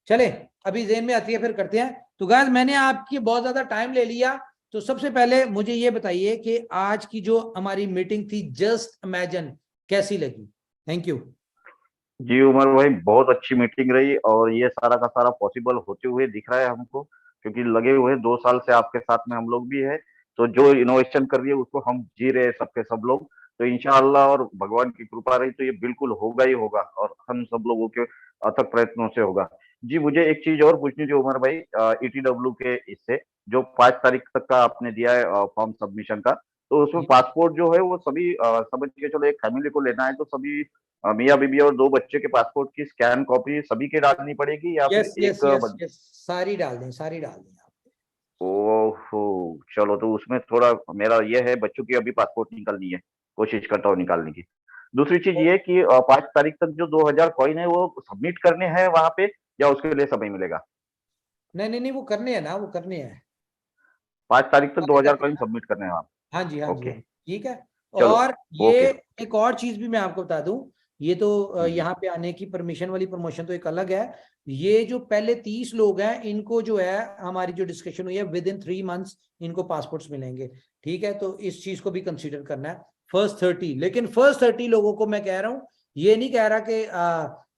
चले अभी ज़हन में आती है फिर करते हैं। तो गाइस मैंने आपकी बहुत ज्यादा टाइम ले लिया, तो सबसे पहले मुझे ये बताइए कि आज की जो हमारी मीटिंग थी जस्ट इमेजिन कैसी लगी? थैंक यू जी उमर भाई, बहुत अच्छी मीटिंग रही और ये सारा का सारा पॉसिबल होते हुए दिख रहा है हमको, क्योंकि लगे हुए 2 साल से आपके साथ में हम लोग भी है। तो जो इनोवेशन कर रही है उसको हम जी रहे हैं सबके सब लोग। तो इंशाअल्लाह और भगवान की कृपा रही तो ये बिल्कुल होगा ही होगा और हम सब लोगों के अथक प्रयत्नों से होगा। जी मुझे एक चीज और पूछनी थी उमर भाई, ETW के इससे जो 5 तारीख तक का आपने दिया है फॉर्म सबमिशन का, तो उसमें पासपोर्ट जो है वो सभी समझ के चलो एक फैमिली को लेना है तो सभी मियाँ बीबी और 2 बच्चे के पासपोर्ट की स्कैन कॉपी सभी के डालनी पड़ेगी या यस फिर यस यस यस सारी डाल दें, सारी डाल दें आप। ओहो चलो, तो उसमें थोड़ा मेरा ये है, बच्चों की अभी पासपोर्ट निकलनी है, कोशिश करता हूँ निकालने की। दूसरी चीज ये कि 5 तारीख तक जो 2000 कॉइन है वो सबमिट करने हैं वहां पे या उसके लिए समय मिलेगा? नहीं नहीं नहीं, वो करने हैं ना, वो करने हैं। 5 तारीख तक 2000 कॉइन सबमिट करने हैं आप? हाँ जी हाँ जी ओके हाँ, ठीक है। चलो, और ये ओके एक और चीज भी मैं आपको बता दूं, ये तो यहाँ पे आने की परमिशन वाली प्रमोशन तो एक अलग है। ये जो पहले 30 लोग हैं इनको जो है हमारी जो डिस्कशन हुई है विद इन 3 मंथ्स इनको पासपोर्ट्स मिलेंगे। ठीक है, तो इस चीज को भी कंसीडर करना है। फर्स्ट 30, लेकिन फर्स्ट 30 लोगों को मैं कह रहा हूँ, ये नहीं कह रहा कि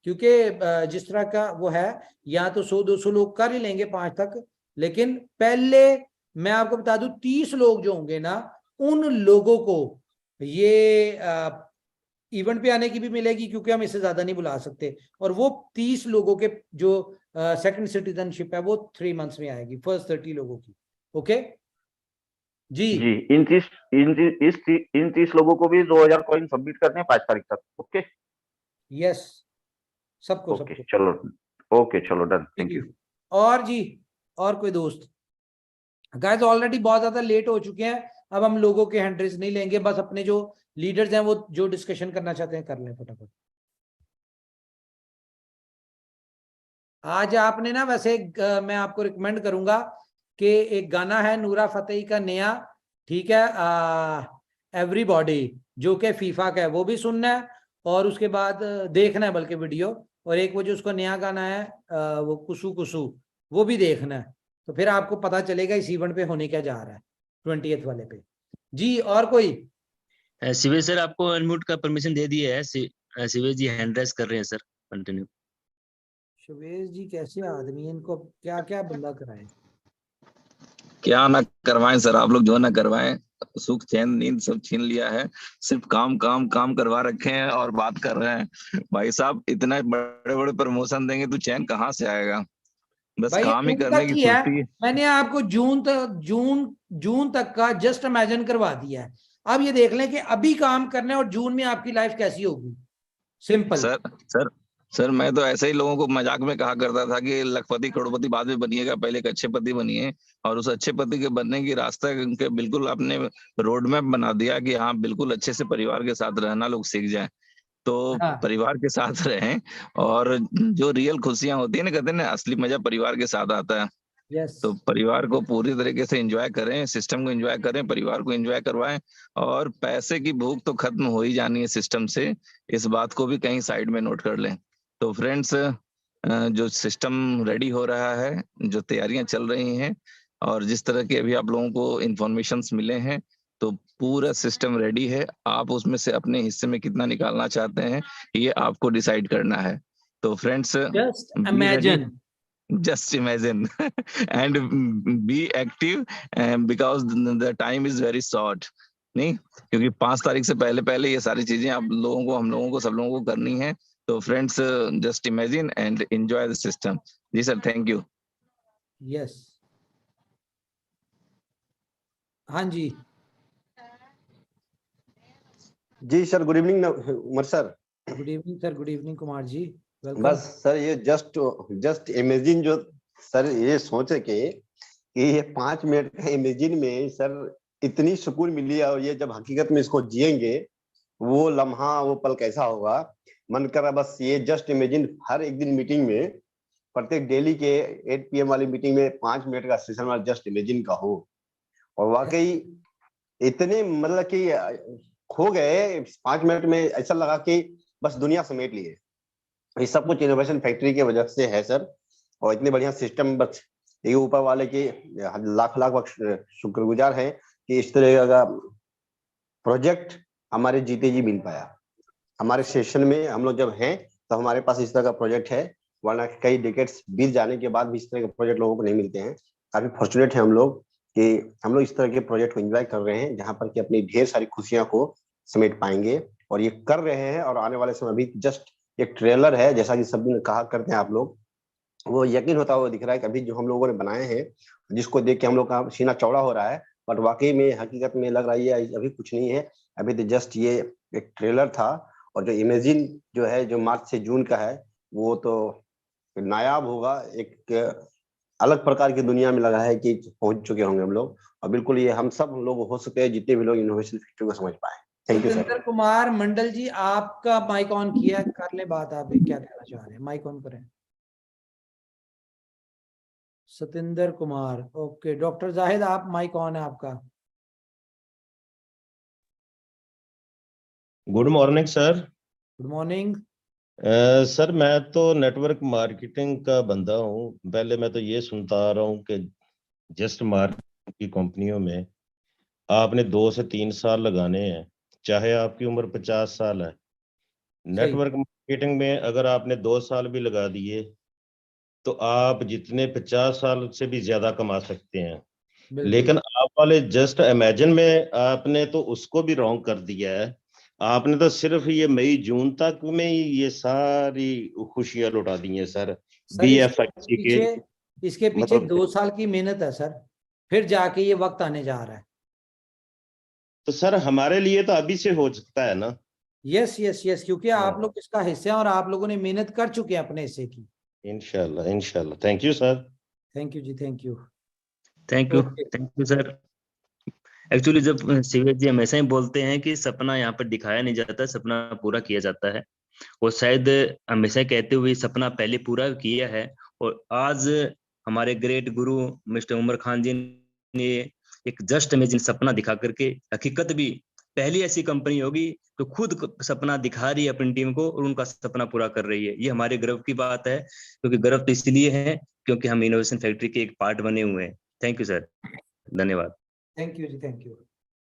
क्योंकि जिस तरह का वो है यहाँ तो 100-200 लोग कर ही लेंगे 5 तक, लेकिन पहले मैं आपको बता दूं 30 लोग जो होंगे ना उन लोगों को ये इवेंट पे आने की भी मिलेगी, क्योंकि हम इससे ज्यादा नहीं बुला सकते। और वो 30 लोगों के जो सेकंड सिटीजनशिप है वो 3 मंथ्स में आएगी, फर्स्ट 30 लोगों की। ओके जी जी, इन 30 लोगों को भी 2000 कॉइन सबमिट करने हैं 5 तारीख तक। ओके यस, सबको ओके सबको चलो, ओके चलो डन, थैंक यू। और जी और कोई दोस्त? गाइस ऑलरेडी बहुत ज्यादा लेट हो चुके हैं, अब हम लोगों के हैंड रेज नहीं लेंगे, बस अपने जो लीडर्स हैं वो जो डिस्कशन करना चाहते हैं कर लें फटाफट। आज आपने ना वैसे मैं आपको रिकमेंड करूंगा कि एक गाना है नूरा फतेही का नया, ठीक है, एवरीबॉडी, जो कि फीफा का है, वो भी सुनना है और उसके बाद देखना है बल्कि वीडियो, और एक वो जो उसका नया गाना है वो कुसु कुसु, वो भी देखना है। तो फिर आपको पता चलेगा इस इवेंट पे होने क्या जा रहा है 20th वाले पे। जी और कोई? शिवेश सर आपको अनम्यूट का परमिशन दे दिया है। शिवेश जी हैंड रेस कर रहे हैं सर, कंटिन्यू। शिवेश जी कैसे आदमी है, इनको क्या क्या बंदा कराए? क्या ना करवाएं सर, आप लोग जो ना करवाएं, सुख चैन नींद सब छीन लिया है, सिर्फ काम काम काम करवा रखे हैं और बात कर रहे हैं। भाई साहब इतना बड़े बड़े प्रमोशन देंगे तो चैन कहाँ से आएगा? बस भाई काम ही जून करने तक की ही है, फुर्ती। मैंने आपको जून तक का जस्ट इमेजिन करवा दिया है। अब ये देख लें कि अभी काम करना है और जून में आपकी लाइफ कैसी होगी। सिंपल। सर सर मैं तो ऐसे ही लोगों को मजाक में कहा करता था कि लखपति करोड़पति बाद में बनिएगा, पहले एक अच्छे पति बनिए। और उस अच्छे पति के बनने की रास्ता के बिल्कुल आपने रोड मैप बना दिया कि हाँ बिल्कुल अच्छे से परिवार के साथ रहना लोग सीख जाएं। तो हाँ। परिवार के साथ रहें और जो रियल खुशियां होती है ना, कहते हैं ना असली मजा परिवार के साथ आता है। यस तो परिवार को पूरी तरीके से एंजॉय करें, सिस्टम को एंजॉय करें, परिवार को एंजॉय करवाएं, और पैसे की भूख तो खत्म हो ही जानी है सिस्टम से, इस बात को भी कहीं साइड में नोट कर लें। तो फ्रेंड्स, जो सिस्टम रेडी हो रहा है, जो तैयारियां चल रही हैं, और जिस तरह के अभी आप लोगों को इंफॉर्मेशंस मिले हैं, तो पूरा सिस्टम रेडी है। आप उसमें से अपने हिस्से में कितना निकालना चाहते हैं, ये आपको डिसाइड करना है। तो friends, just be ready, imagine just imagine and be active, because the time is very short। नहीं, क्योंकि 5 तारीख से पहले पहले ये सारी चीजें आप लोगों को, हम लोगों को, सब लोगों को करनी है। तो friends, just imagine and enjoy the system. जी सर, थैंक यू। यस हाँ जी जी sir, good evening Umar sir. Good evening sir, good evening Kumar ji, welcome. बस सर ये जस्ट इमेजिन जो सर ये सोचे कि ये 5 मिनट का इमेजिन में सर इतनी सुकून मिली है, और ये जब हकीकत में इसको जिएंगे वो लम्हा, वो पल कैसा होगा। मन कर रहा बस ये जस्ट इमेजिन हर एक दिन मीटिंग में, प्रत्येक डेली के 8 PM वाली मीटिंग में 5 मिनट का सेशन वाला जस्ट इमेजिन का हो। और वाकई इतने मतलब कि खो गए 5 मिनट में, ऐसा लगा कि बस दुनिया समेट ली है। ये सब कुछ इनोवेशन फैक्ट्री की वजह से है सर, और इतने बढ़िया सिस्टम, बस ये ऊपर वाले के लाख लाख शुक्रगुजार है कि इस तरह का प्रोजेक्ट हमारे जीते जी मिल पाया। हमारे सेशन में हम लोग जब हैं तो हमारे पास इस तरह का प्रोजेक्ट है, वरना कई डिकेड्स बीत जाने के बाद भी इस तरह के प्रोजेक्ट लोगों को नहीं मिलते हैं। काफी फॉर्चुनेट है हम लोग कि हम लोग इस तरह के प्रोजेक्ट को एंजॉय कर रहे हैं, जहां पर कि अपनी ढेर सारी खुशियां को समेट पाएंगे, और ये कर रहे हैं। और आने वाले समय अभी जस्ट एक ट्रेलर है, जैसा कि सब दिन कहा करते हैं आप लोग, वो यकीन होता हुआ दिख रहा है कि अभी जो हम लोगों ने बनाए हैं, जिसको देख के हम लोग का सीना चौड़ा हो रहा है, बट वाकई में हकीकत में लग रहा है अभी कुछ नहीं है, अभी तो जस्ट ये एक ट्रेलर था। और जो इमेजिन जो है, जो मार्च से जून का है, वो तो नायाब होगा, एक अलग प्रकार की दुनिया में लगा है कि पहुंच चुके होंगे हम लोग। और बिल्कुल ये हम सब लोग हो सके जितने भी लोग इनोवेशन फैक्ट्री को समझ पाए। Thank you Satendra sir. Kumar Mandal ji, आपका माइक ऑन किया, कर ले बात, आप क्या कहना चाह रहे हैं, माइक ऑन करें। सतेंद्र कुमार, ओके। डॉक्टर जाहिद, आप माइक ऑन है आपका। Good morning sir. Good morning. Sir मैं तो नेटवर्क मार्केटिंग का बंदा हूँ। पहले मैं तो ये सुनता आ रहा हूँ कि जस्ट मार्केटिंग की कंपनियों में आपने 2 से 3 साल लगाने हैं, चाहे आपकी उम्र 50 साल है। नेटवर्क मार्केटिंग में अगर आपने 2 साल भी लगा दिए तो आप जितने 50 साल से भी ज्यादा कमा सकते हैं। लेकिन आप वाले जस्ट इमेजिन में आपने तो उसको भी रॉन्ग कर दिया है। आपने तो सिर्फ ये मई जून तक में ही ये सारी खुशियां लुटा दी हैं सर। BFIC के इसके पीछे मतलब 2 साल की मेहनत है सर, फिर जाके ये वक्त आने जा रहा है। तो सर हमारे लिए तो अभी से हो सकता है ना। यस यस यस, क्योंकि आप लोग इसका हिस्सा हैं और आप लोगों ने मेहनत कर चुके हैं अपने हिस्से की। इंशाल्लाह इंशाल्लाह। Thank you sir. Thank you जी, thank you. Thank you sir. Actually जब शिवेश जी हमेशा ही बोलते हैं कि सपना यहाँ पर दिखाया नहीं जाता, सपना पूरा किया जाता है। और शायद हमेशा कहते हुए सपना पहले पूरा किया है, और आज हमारे ग्रेट गुरु मिस्टर उमर खान जी ने एक जस्ट इमेजिन सपना दिखा करके, हकीकत भी पहली ऐसी कंपनी होगी तो खुद सपना दिखा रही है अपनी टीम को और उनका सपना पूरा कर रही है। ये हमारे गर्व की बात है, क्योंकि गर्व तो इसलिए है क्योंकि हम इनोवेशन फैक्ट्री के एक पार्ट बने हुए हैं। थैंक यू सर, धन्यवाद। थैंक यू जी, थैंक यू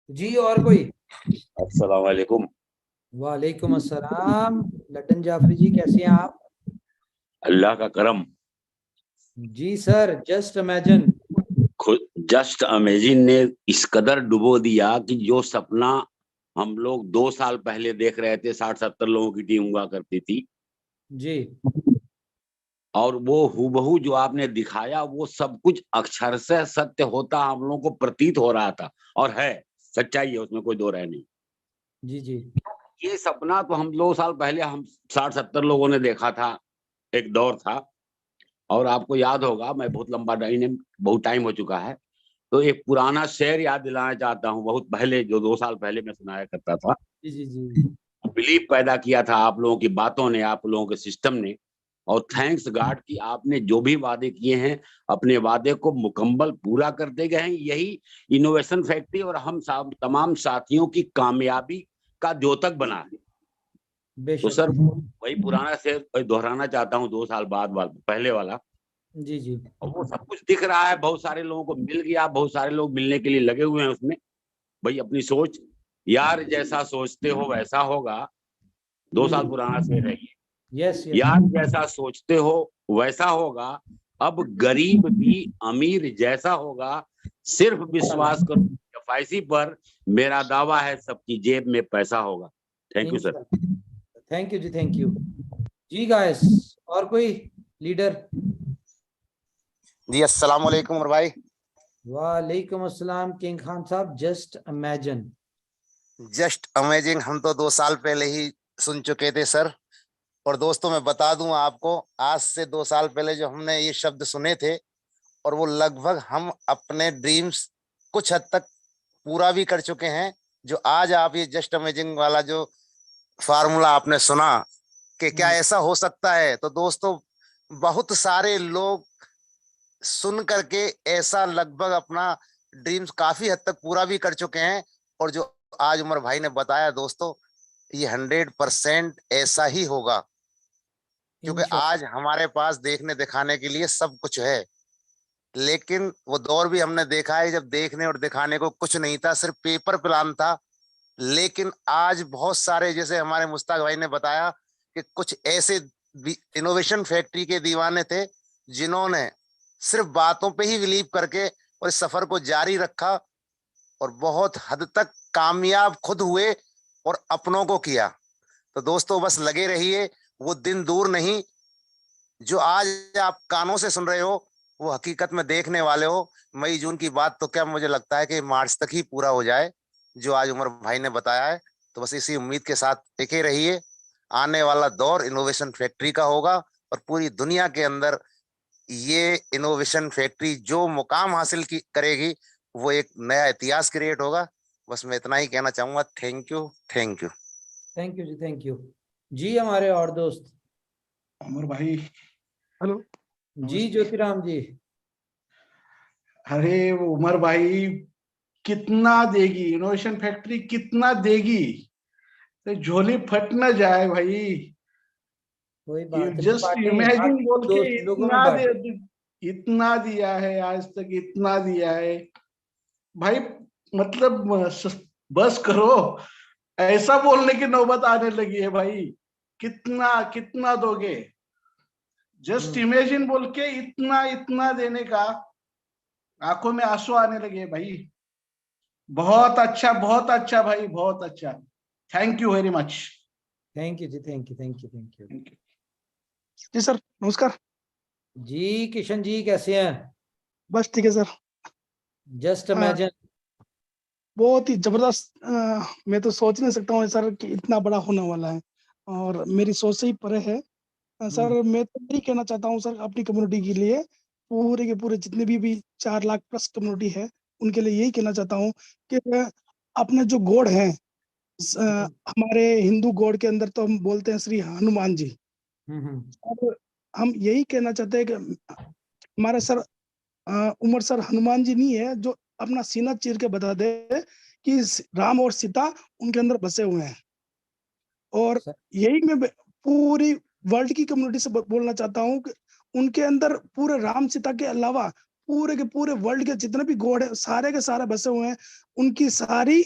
जी। और कोई? अस्सलाम वालेकुम। वालेकुम अस्सलाम। लड्डन जाफरी जी, कैसे हैं आप? अल्लाह का करम। जी सर, जस्ट इमेजिन। खुद जस्ट अमेजिंग ने इस कदर डुबो दिया कि जो सपना हम लोग 2 साल पहले देख रहे थे, 60-70 लोगों की टीम हुआ करती थी जी, और वो हूबहू जो आपने दिखाया वो सब कुछ अक्षरशः सत्य होता हम लोगों को प्रतीत हो रहा था, और है सच्चाई है, उसमें कोई दो राय नहीं। जी जी। ये सपना तो हम 2 साल पहले हम 60-70 लोगों ने देखा था, एक दौर था। और आपको याद होगा, मैं बहुत लंबा बहुत टाइम हो चुका है, तो एक पुराना शेर याद दिलाना चाहता हूँ, बहुत पहले जो 2 साल पहले मैं सुनाया करता था। जी जी जी। बिलीव पैदा किया था आप लोगों की बातों ने, आप लोगों के सिस्टम ने, और थैंक्स गॉड कि आपने जो भी वादे किए हैं अपने वादे को मुकम्मल पूरा करते गए हैं। यही इनोवेशन फैक्ट्री और हम तमाम साथियों की कामयाबी का द्योतक बना है। तो बेशक सर वही पुराना से दोहराना चाहता हूँ 2 साल बाद पहले वाला। जी जी और वो सब कुछ दिख रहा है, बहुत सारे लोगों को मिल गया, बहुत सारे लोग मिलने के लिए लगे हुए हैं उसमें। भाई अपनी सोच, यार जैसा सोचते हो वैसा होगा, 2 साल पुराना से रही। यस यस यार जैसा सोचते हो वैसा होगा, अब गरीब भी अमीर जैसा होगा। सिर्फ विश्वास करो एफआईसी पर, मेरा दावा है सबकी जेब में पैसा होगा। Thank you sir. Thank you जी, थैंक यू जी गाइस। और कोई लीडर? जी अस्सलाम वालेकुम उमर भाई। वालेकुम अस्सलाम किंग खान साहब। Just imagine. जस्ट अमेजिंग, हम तो 2 साल पहले ही सुन चुके थे सर। और दोस्तों मैं बता दूं आपको, आज से 2 साल पहले जो हमने ये शब्द सुने थे और वो लगभग हम अपने ड्रीम्स कुछ हद तक पूरा भी कर चुके हैं। जो आज आप ये जस्ट अमेजिंग वाला जो फार्मूला आपने सुना कि क्या ऐसा हो सकता है, तो दोस्तों बहुत सारे लोग सुन करके ऐसा लगभग अपना ड्रीम्स काफी हद तक पूरा भी कर चुके हैं। और जो आज उमर भाई ने बताया दोस्तों, ये 100% ऐसा ही होगा, क्योंकि आज हमारे पास देखने दिखाने के लिए सब कुछ है। लेकिन वो दौर भी हमने देखा है जब देखने और दिखाने को कुछ नहीं था, सिर्फ पेपर प्लान था। लेकिन आज बहुत सारे, जैसे हमारे मुश्ताक भाई ने बताया कि कुछ ऐसे इनोवेशन फैक्ट्री के दीवाने थे जिन्होंने सिर्फ बातों पे ही बिलीव करके और इस सफर को जारी रखा और बहुत हद तक कामयाब खुद हुए और अपनों को किया। तो दोस्तों बस लगे रहिए, वो दिन दूर नहीं जो आज आप कानों से सुन रहे हो वो हकीकत में देखने वाले हो। मई जून की बात तो क्या, मुझे लगता है कि मार्च तक ही पूरा हो जाए जो आज उमर भाई ने बताया है। तो बस इसी उम्मीद के साथ टिके रहिए, आने वाला दौर इनोवेशन फैक्ट्री का होगा और पूरी दुनिया के अंदर ये इनोवेशन फैक्ट्री जो मुकाम हासिल करेगी वो एक नया इतिहास क्रिएट होगा। बस मैं इतना ही कहना चाहूंगा। Thank you, thank you, thank you जी, थैंक यू जी। हमारे और दोस्त उमर भाई, हेलो जी ज्योतिराम जी। अरे वो उमर भाई कितना देगी इनोवेशन फैक्ट्री, कितना देगी, तो झोली फट ना जाए भाई। कोई बात नहीं, जस्ट इमेजिन बोल के इतना दिया है आज तक, इतना दिया है भाई। मतलब बस करो, ऐसा बोलने की नौबत आने लगी है भाई। कितना कितना दोगे? जस्ट इमेजिन बोल के इतना इतना देने का, आंखों में आंसू आने लगे भाई। बहुत अच्छा भाई, बहुत अच्छा। Thank you very much. Thank you जी, thank you, thank you, thank you जी सर, नमस्कार जी। किशन जी कैसे हैं? बस ठीक है सर। जस्ट इमेजिन बहुत ही जबरदस्त। मैं तो सोच नहीं सकता हूँ सर कि इतना बड़ा होने वाला है और मेरी सोच से ही परे है। सर मैं तो यही कहना चाहता हूँ सर अपनी कम्युनिटी के लिए, पूरे के पूरे जितने भी 4 लाख प्लस कम्युनिटी है उनके लिए यही कहना चाहता हूँ कि अपने जो गॉड हैं, हमारे हिंदू गॉड के अंदर तो हम बोलते हैं श्री हनुमान जी। और हम यही कहना चाहते हैं कि हमारे सर उमर सर हनुमान जी नहीं है जो अपना सीना चीर के बता दे कि राम और सीता उनके अंदर बसे हुए हैं। और यही मैं पूरी वर्ल्ड की कम्युनिटी से बोलना चाहता हूँ कि उनके अंदर पूरे राम सीता के अलावा पूरे के पूरे वर्ल्ड के जितने भी गॉड है सारे के सारे बसे हुए हैं। उनकी सारे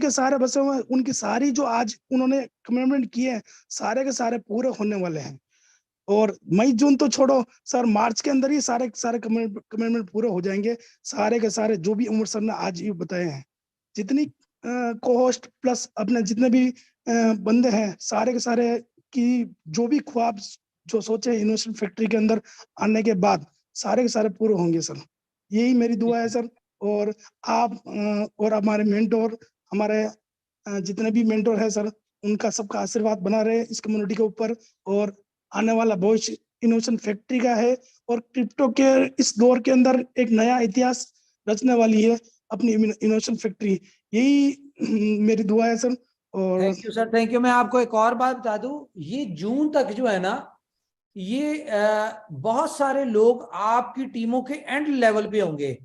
के सारे बसे हुए हैं। उनकी सारी जो आज उन्होंने कमिटमेंट किए हैं सारे के सारे पूरे होने वाले हैं। और मई जून तो छोड़ो सर, मार्च के अंदर ही सारे कमिटमेंट पूरे हो जाएंगे। सारे के सारे जो भी उमर सर ने आज ये बताए हैं, जितनी कोहोस्ट प्लस अपने जितने भी बंदे हैं, सारे के सारे की जो भी ख्वाब जो सोचे इनोवेशन फैक्ट्री के अंदर आने के बाद सारे के सारे पूरे होंगे सर। यही मेरी दुआ है सर। और आप और हमारे मेंटोर, हमारे जितने भी मेंटोर है सर, उनका सबका आशीर्वाद बना रहे इस कम्युनिटी के ऊपर। और आने वाला भविष्य इनोवेशन फैक्ट्री का है और क्रिप्टो के इस दौर के अंदर एक नया इतिहास रचने वाली है अपनी इनोवेशन फैक्ट्री। यही मेरी दुआ है सर। और thank you sir, thank you. मैं आपको एक और बात बता दूं, ये जून तक जो है ना, ये बहुत सारे लोग आपकी टीमों के एंड लेवल पे होंगे,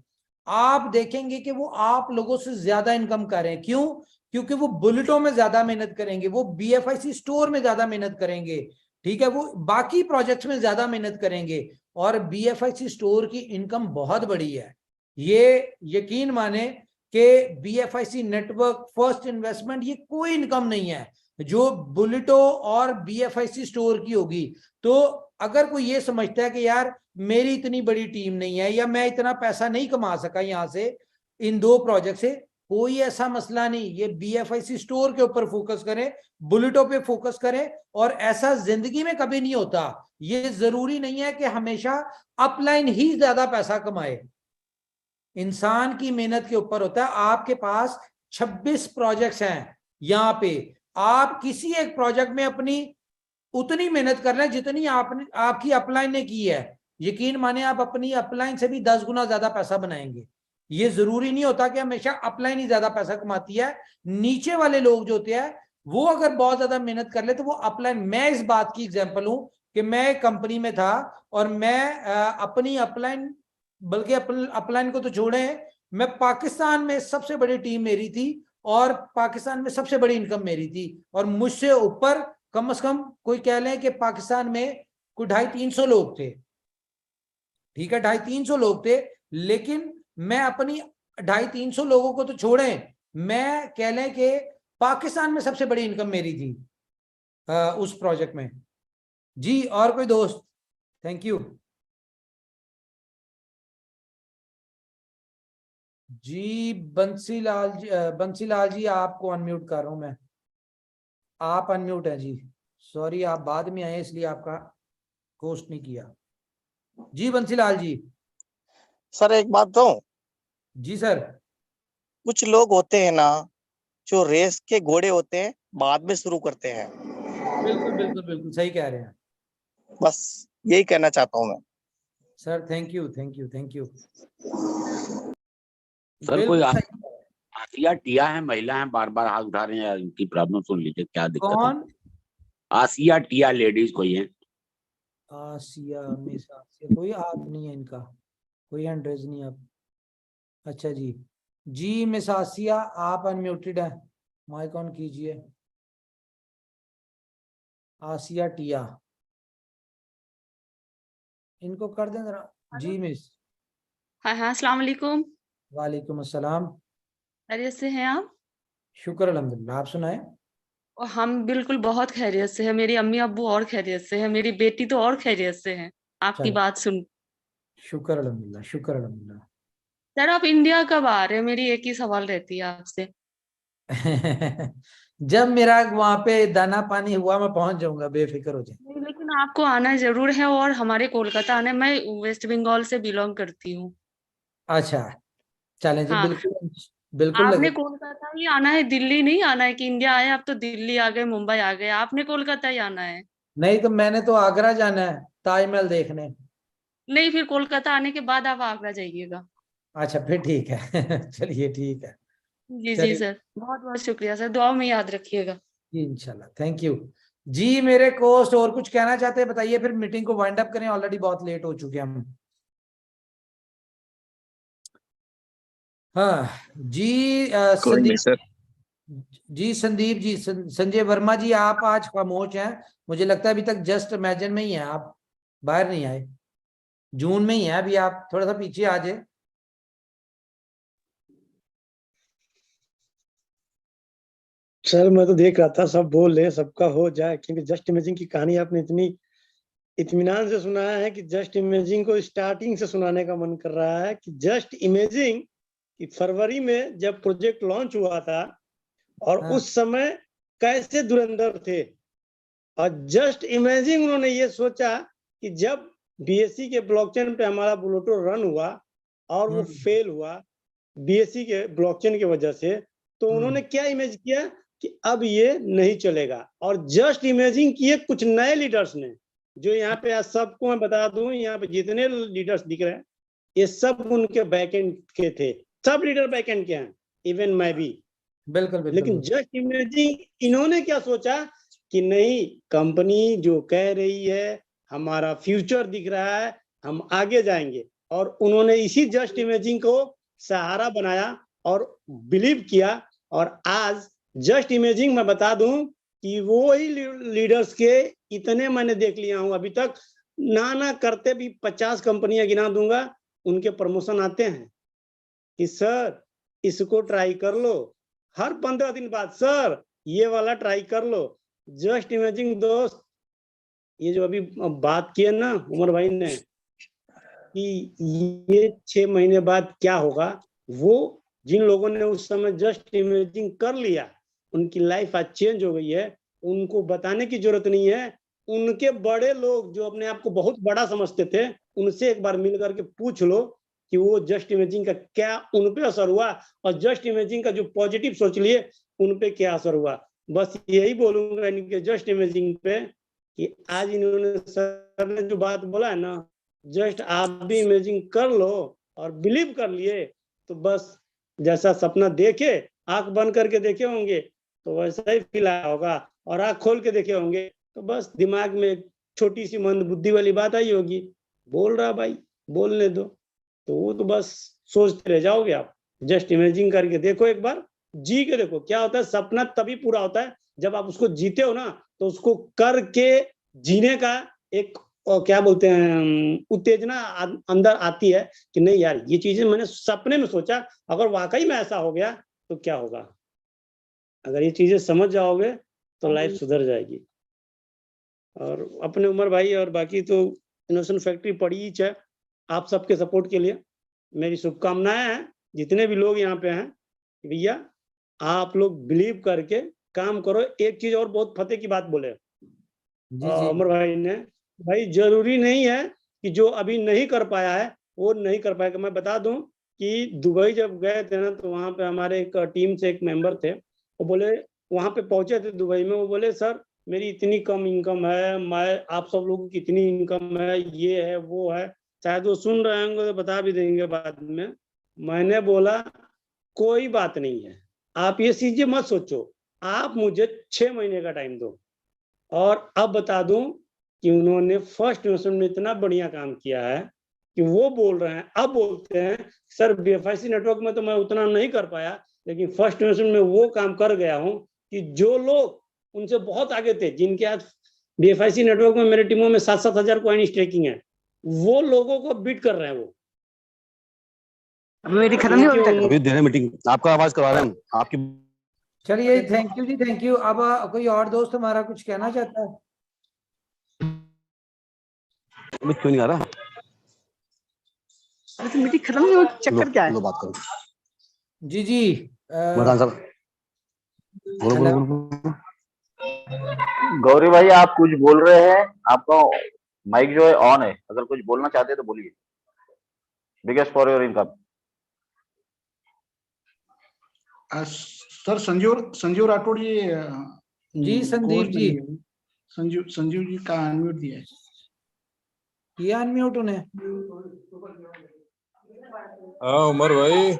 आप देखेंगे कि वो आप लोगों से ज्यादा इनकम कर रहे हैं। क्यों? क्योंकि वो बुलेटों में ज्यादा मेहनत करेंगे, वो BFIC स्टोर में ज्यादा मेहनत करेंगे, ठीक है, वो बाकी प्रोजेक्ट्स में ज्यादा मेहनत करेंगे, और BFIC स्टोर की इनकम बहुत बड़ी है। ये यकीन माने कि BFIC नेटवर्क फर्स्ट इन्वेस्टमेंट ये कोई इनकम नहीं है जो बुलेटो और BFIC स्टोर की होगी। तो अगर कोई ये समझता है कि यार मेरी इतनी बड़ी टीम नहीं है या मैं इतना पैसा नहीं कमा सका यहां से इन 2 प्रोजेक्ट से, कोई ऐसा मसला नहीं। ये BFIC स्टोर के ऊपर फोकस करें, बुलेटो पे फोकस करें, और ऐसा जिंदगी में कभी नहीं होता। ये जरूरी नहीं है कि हमेशा अपलाइन ही ज्यादा पैसा कमाए, इंसान की मेहनत के ऊपर होता है। आपके पास 26 प्रोजेक्ट्स हैं यहाँ पे, आप किसी एक प्रोजेक्ट में अपनी उतनी मेहनत कर रहे हैं जितनी आपने आपकी अपलाइन ने की है। यकीन माने आप अपनी अपलाइन से भी 10 गुना ज्यादा पैसा बनाएंगे। ये जरूरी नहीं होता कि हमेशा अपलाइन ही ज्यादा पैसा कमाती है, नीचे वाले लोग जो होते हैं वो अगर बहुत ज्यादा मेहनत कर ले तो वो अपलाइन, मैं इस बात की एग्जांपल हूं कि मैं एक कंपनी में था और मैं अपनी अपलाइन, बल्कि अपलाइन को तो छोड़े, मैं पाकिस्तान में सबसे बड़ी टीम मेरी थी और पाकिस्तान में सबसे बड़ी इनकम मेरी थी, और मुझसे ऊपर कम से कम कोई कह लें कि पाकिस्तान में कोई 250-300 लोग थे, ठीक है, 250-300 लोग थे। लेकिन मैं अपनी 250-300 लोगों को तो छोड़े, मैं कह लें कि पाकिस्तान में सबसे बड़ी इनकम मेरी थी उस प्रोजेक्ट में। जी और कोई दोस्त? थैंक यू जी। बंसीलाल जी आपको अनम्यूट कर रहा हूं मैं, आप अनम्यूट है जी। सॉरी आप बाद में आए इसलिए आपका पोस्ट नहीं किया। जी बंसीलाल जी। सर एक बात तो जी सर। कुछ लोग होते हैं ना जो रेस के घोड़े होते हैं बाद में शुरू करते हैं। बिल्कुल बिल्कुल बिल्कुल सही कह रहे हैं। बस यही कहना चाहता हूँ मैं। Sir thank you thank you thank you. Sir कोई आसिया टिया है, महिला है, बार बार हाथ उठा रहे हैं, इनकी प्रॉब्लम सुन लीजिए क्या दिक्कत है। कौन? आसिया टिया लेडीज कोई है? आसिया मिस आसिया, कोई हाथ नहीं है इनका, कोई हैंड रेज नहीं है। अच्छा जी, जी मिस आसिया आप अनम्यूटेड है, माइक ऑन कीजिए। आसिया टिया, इनको कर दें जरा। जी मिस। हाँ हाँ, अस्सलाम वालेकुम। वालेकुम अस्सलाम। खैरियत से हैं आप? शुक्र अल्हम्दुलिल्लाह, आप सुनाएं। और हम बिल्कुल बहुत खैरियत से हैं, मेरी अम्मी अब्बू और खैरियत से हैं, मेरी बेटी तो और खैरियत से है आपकी चलो बात सुन। शुक्र अल्हम्दुलिल्लाह शुक्र अल्हम्दुलिल्लाह। सर आप इंडिया कब आ रहे हैं? मेरी एक ही सवाल रहती है आपसे। जब मेरा वहां पे दाना पानी हुआ मैं पहुंच जाऊंगा, बेफिक्र हो जाए। नहीं, लेकिन आपको आना जरूर है और हमारे कोलकाता आना है। मैं वेस्ट बंगाल से बिलोंग करती हूँ। अच्छा चलें जी, हाँ, बिल्कुल बिल्कुल आपने लगे। कोलकाता ही आना है, दिल्ली नहीं आना है कि इंडिया आए आप तो दिल्ली आ गए, मुंबई आ गए। आपने कोलकाता ही आना है। नहीं तो मैंने तो आगरा जाना है ताजमहल देखने। नहीं, फिर कोलकाता आने के बाद आप आगरा जाइएगा। अच्छा फिर ठीक है। चलिए ठीक है। जी जी चलिए सर, बहुत बहुत शुक्रिया सर, दुआ में याद रखिएगा। जी इंशाल्लाह, थैंक यू जी। मेरे कोस्ट और कुछ कहना चाहते हैं बताइए, फिर मीटिंग को वाइंड अप करें, ऑलरेडी बहुत लेट हो चुके हैं हम। हाँ जी कोई नहीं सर। संदीप जी, संजय वर्मा जी आप आज खामोश हैं, मुझे लगता है अभी तक जस्ट इमेजिन में ही हैं आप, बाहर नहीं आए, जून में ही है अभी, आप थोड़ा सा पीछे आ जाए। सर मैं तो देख रहा था सब बोल रहे हैं सबका हो जाए, क्योंकि जस्ट इमेजिंग की कहानी आपने इतनी इत्मीनान से सुनाया है कि जस्ट इमेजिंग को स्टार्टिंग से सुनाने का मन कर रहा है। कि जस्ट इमेजिंग कि फरवरी में जब प्रोजेक्ट लॉन्च हुआ था और हाँ। उस समय कैसे धुरंधर थे, और जस्ट इमेजिंग उन्होंने ये सोचा कि जब बीएससी के ब्लॉकचेन पे हमारा बुलेटो रन हुआ और वो फेल हुआ बीएससी के ब्लॉकचेन की वजह से, तो उन्होंने क्या इमेज किया कि अब ये नहीं चलेगा। और जस्ट इमेजिंग किए कुछ नए लीडर्स ने, जो यहाँ पे आज सबको मैं बता दूं, यहाँ पे जितने लीडर्स दिख रहे हैं ये सब उनके बैकएंड के थे, सब लीडर बैकएंड के हैं, इवन मैं भी। बिल्कुल लेकिन जस्ट इमेजिंग इन्होंने क्या सोचा कि नहीं, कंपनी जो कह रही है हमारा फ्यूचर दिख रहा है, हम आगे जाएंगे। और उन्होंने इसी जस्ट इमेजिंग को सहारा बनाया और बिलीव किया। और आज जस्ट इमेजिंग मैं बता दूं कि वो ही लीडर्स के इतने मैंने देख लिया हूं अभी तक, ना करते भी 50 कंपनियां गिना दूंगा, उनके प्रमोशन आते हैं कि सर इसको ट्राई कर लो। हर 15 दिन बाद सर ये वाला ट्राई कर लो। जस्ट इमेजिंग दोस्त, ये जो अभी बात की है ना उमर भाई ने कि ये 6 महीने बाद क्या होगा, वो जिन लोगों ने उस समय जस्ट इमेजिंग कर लिया उनकी लाइफ आज चेंज हो गई है। उनको बताने की जरूरत नहीं है। उनके बड़े लोग जो अपने आप को बहुत बड़ा समझते थे, उनसे एक बार मिल करके पूछ लो कि वो जस्ट इमेजिंग का क्या उन पे असर हुआ, और जस्ट इमेजिंग का जो पॉजिटिव सोच लिए उन पे क्या असर हुआ। बस यही बोलूंगा इनके जस्ट इमेजिंग पे कि आज इन्होंने सर ने जो बात बोला है ना, जस्ट आप भी इमेजिंग कर लो और बिलीव कर लिए तो बस जैसा सपना देखे, आंख बंद करके देखे होंगे तो वैसा ही फील आया होगा, और आंख खोल के देखे होंगे तो बस दिमाग में एक छोटी सी मंद बुद्धि वाली बात आई होगी, बोल रहा भाई बोलने दो, तो वो तो बस सोचते रह जाओगे आप। जस्ट इमेजिंग करके देखो, एक बार जी के देखो क्या होता है। सपना तभी पूरा होता है जब आप उसको जीते हो ना, तो उसको करके जीने का एक क्या बोलते हैं उत्तेजना अंदर आती है कि नहीं यार ये चीजें मैंने सपने में सोचा, अगर वाकई में ऐसा हो गया तो क्या होगा। अगर ये चीजें समझ जाओगे तो लाइफ सुधर जाएगी। और अपने उमर भाई और बाकी तो इनोवेशन फैक्ट्री पड़ी ही है। आप सबके सपोर्ट के लिए मेरी शुभकामनाएं हैं, जितने भी लोग यहाँ पे हैं भैया आप लोग बिलीव करके काम करो। एक चीज और बहुत फतेह की बात बोले उमर भाई ने, भाई जरूरी नहीं है कि जो अभी नहीं कर पाया है वो नहीं कर पाएगा। मैं बता दूं कि दुबई जब गए थे ना, तो वहां पे हमारे एक टीम से एक मेंबर थे, वो बोले वहां पे पहुंचे थे दुबई में, वो बोले सर मेरी इतनी कम इनकम है, मैं आप सब लोगों की कितनी इनकम है, ये है वो है, शायद वो सुन रहे होंगे तो बता भी देंगे बाद में। मैंने बोला कोई बात नहीं है, आप ये चीजें मत सोचो, आप मुझे 6 महीने का टाइम दो। और अब बता दूं कि उन्होंने फर्स्ट इन्वेस्टमेंट में इतना बढ़िया काम किया है कि वो बोल रहे हैं, अब बोलते हैं सर BFIC नेटवर्क में तो मैं उतना नहीं कर पाया, लेकिन फर्स्ट इन्वेस्टमेंट में वो काम कर गया हूं कि जो लोग उनसे बहुत आगे थे, जिनके आज BFIC नेटवर्क में मेरे टीमों में 7-7 हजार कॉइन स्टेकिंग है, वो लोगों को बीट कर रहे हैं। वो मेरी खत्म नहीं होती अभी दे रहे मीटिंग, आपका आवाज करवा रहे हैं आपकी। चलिए थैंक यू जी, थैंक यू। अब कोई और दोस्त हमारा कुछ कहना चाहता है? क्यों नहीं आ रहा? मीटिंग खत्म नहीं हुई, चक्कर क्या है? लो बात करो जी जी मदान साहब, बोलो। गौरी भाई आप कुछ बोल रहे हैं, आपका माइक जो है ऑन है, अगर कुछ बोलना चाहते हैं तो बोलिए। Biggest for your income. Sir Sanjeev Rathore ji Sandeep ji, Sanjeev ji का अनम्यूट दिया है, ये अनम्यूट उन्हें। हाँ उमर भाई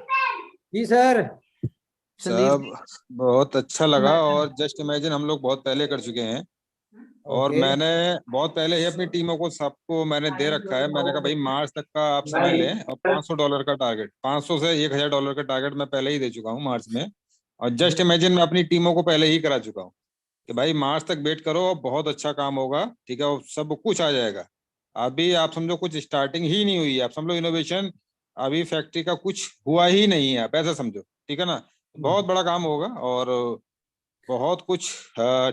जी सर। सब बहुत अच्छा लगा, और जस्ट इमेजिन हम लोग बहुत पहले कर चुके हैं, और मैंने बहुत पहले ही अपनी टीमों को सबको मैंने दे रखा है। मैंने कहा भाई मार्च तक का आप समय लें, और $500 का टारगेट, 500 से $1000 का टारगेट मैं पहले ही दे चुका हूँ मार्च में। और जस्ट इमेजिन मैं अपनी टीमों को पहले ही करा चुका हूँ कि भाई मार्च तक वेट करो, बहुत अच्छा काम होगा, ठीक है, सब कुछ आ जाएगा। अभी आप समझो कुछ स्टार्टिंग ही नहीं हुई है, आप समझ लो इनोवेशन अभी फैक्ट्री का कुछ हुआ ही नहीं है, आप ऐसा समझो, ठीक है ना। बहुत बड़ा काम होगा और बहुत कुछ,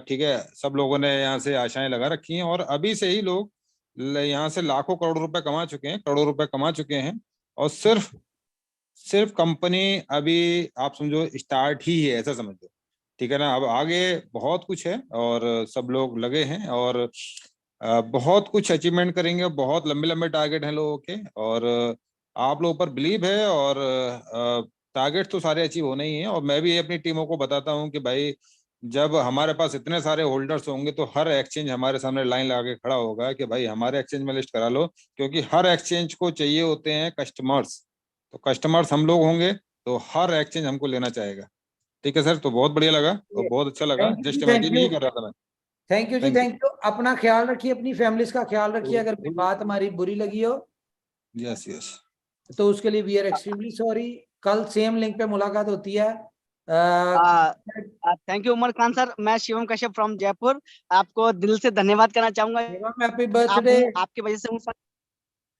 ठीक है। सब लोगों ने यहाँ से आशाएं लगा रखी हैं, और अभी से ही लोग यहाँ से लाखों करोड़ रुपए कमा चुके हैं, करोड़ों रुपए कमा चुके हैं। और सिर्फ कंपनी अभी आप समझो स्टार्ट ही है, ऐसा समझो, ठीक है ना। अब आगे बहुत कुछ है और सब लोग लगे हैं, और बहुत कुछ अचीवमेंट करेंगे। बहुत लंबे लंबे टारगेट हैं लोगों के, और आप लोगों पर बिलीव है, और टारगेट तो सारे अचीव होने ही हैं। और मैं भी अपनी टीमों को बताता हूँ कि भाई जब हमारे पास इतने सारे होल्डर्स होंगे तो हर एक्सचेंज हमारे सामने लाइन लगा के खड़ा होगा कि भाई हमारे एक्सचेंज में लिस्ट करा लो, क्योंकि हर एक्सचेंज को चाहिए होते हैं कस्टमर्स। तो कस्टमर्स हम लोग होंगे तो हर एक्सचेंज हमको लेना चाहेगा, ठीक है सर। तो बहुत बढ़िया लगा और बहुत अच्छा लगा, जस्ट इमेजिन ही कर रहा था मैं। थैंक यू जी, थैंक यू। अपना ख्याल रखिए, अपनी फैमिलीज का ख्याल रखिए। अगर कोई बात हमारी बुरी लगी हो यस यस, तो उसके लिए वी आर एक्सट्रीमली सॉरी। कल सेम लिंक पे मुलाकात होती है। Thank you Umar Khan sir. मैं शिवम कश्यप फ्रॉम जयपुर, आपको दिल से धन्यवाद करना चाहूंगा। Happy birthday. आपके वजह से हूँ sir.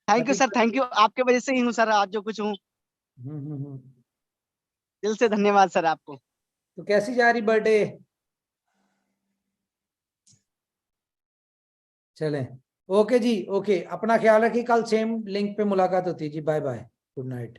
Thank you sir, thank you. आपके वजह से ही हूँ सर आज जो कुछ हूँ। दिल से धन्यवाद सर आपको। तो कैसी जा रही बर्थडे? चलें, ओके जी, ओके। अपना ख्याल रखिए, कल सेम लिंक पे मुलाकात होती है जी। Bye bye, good night.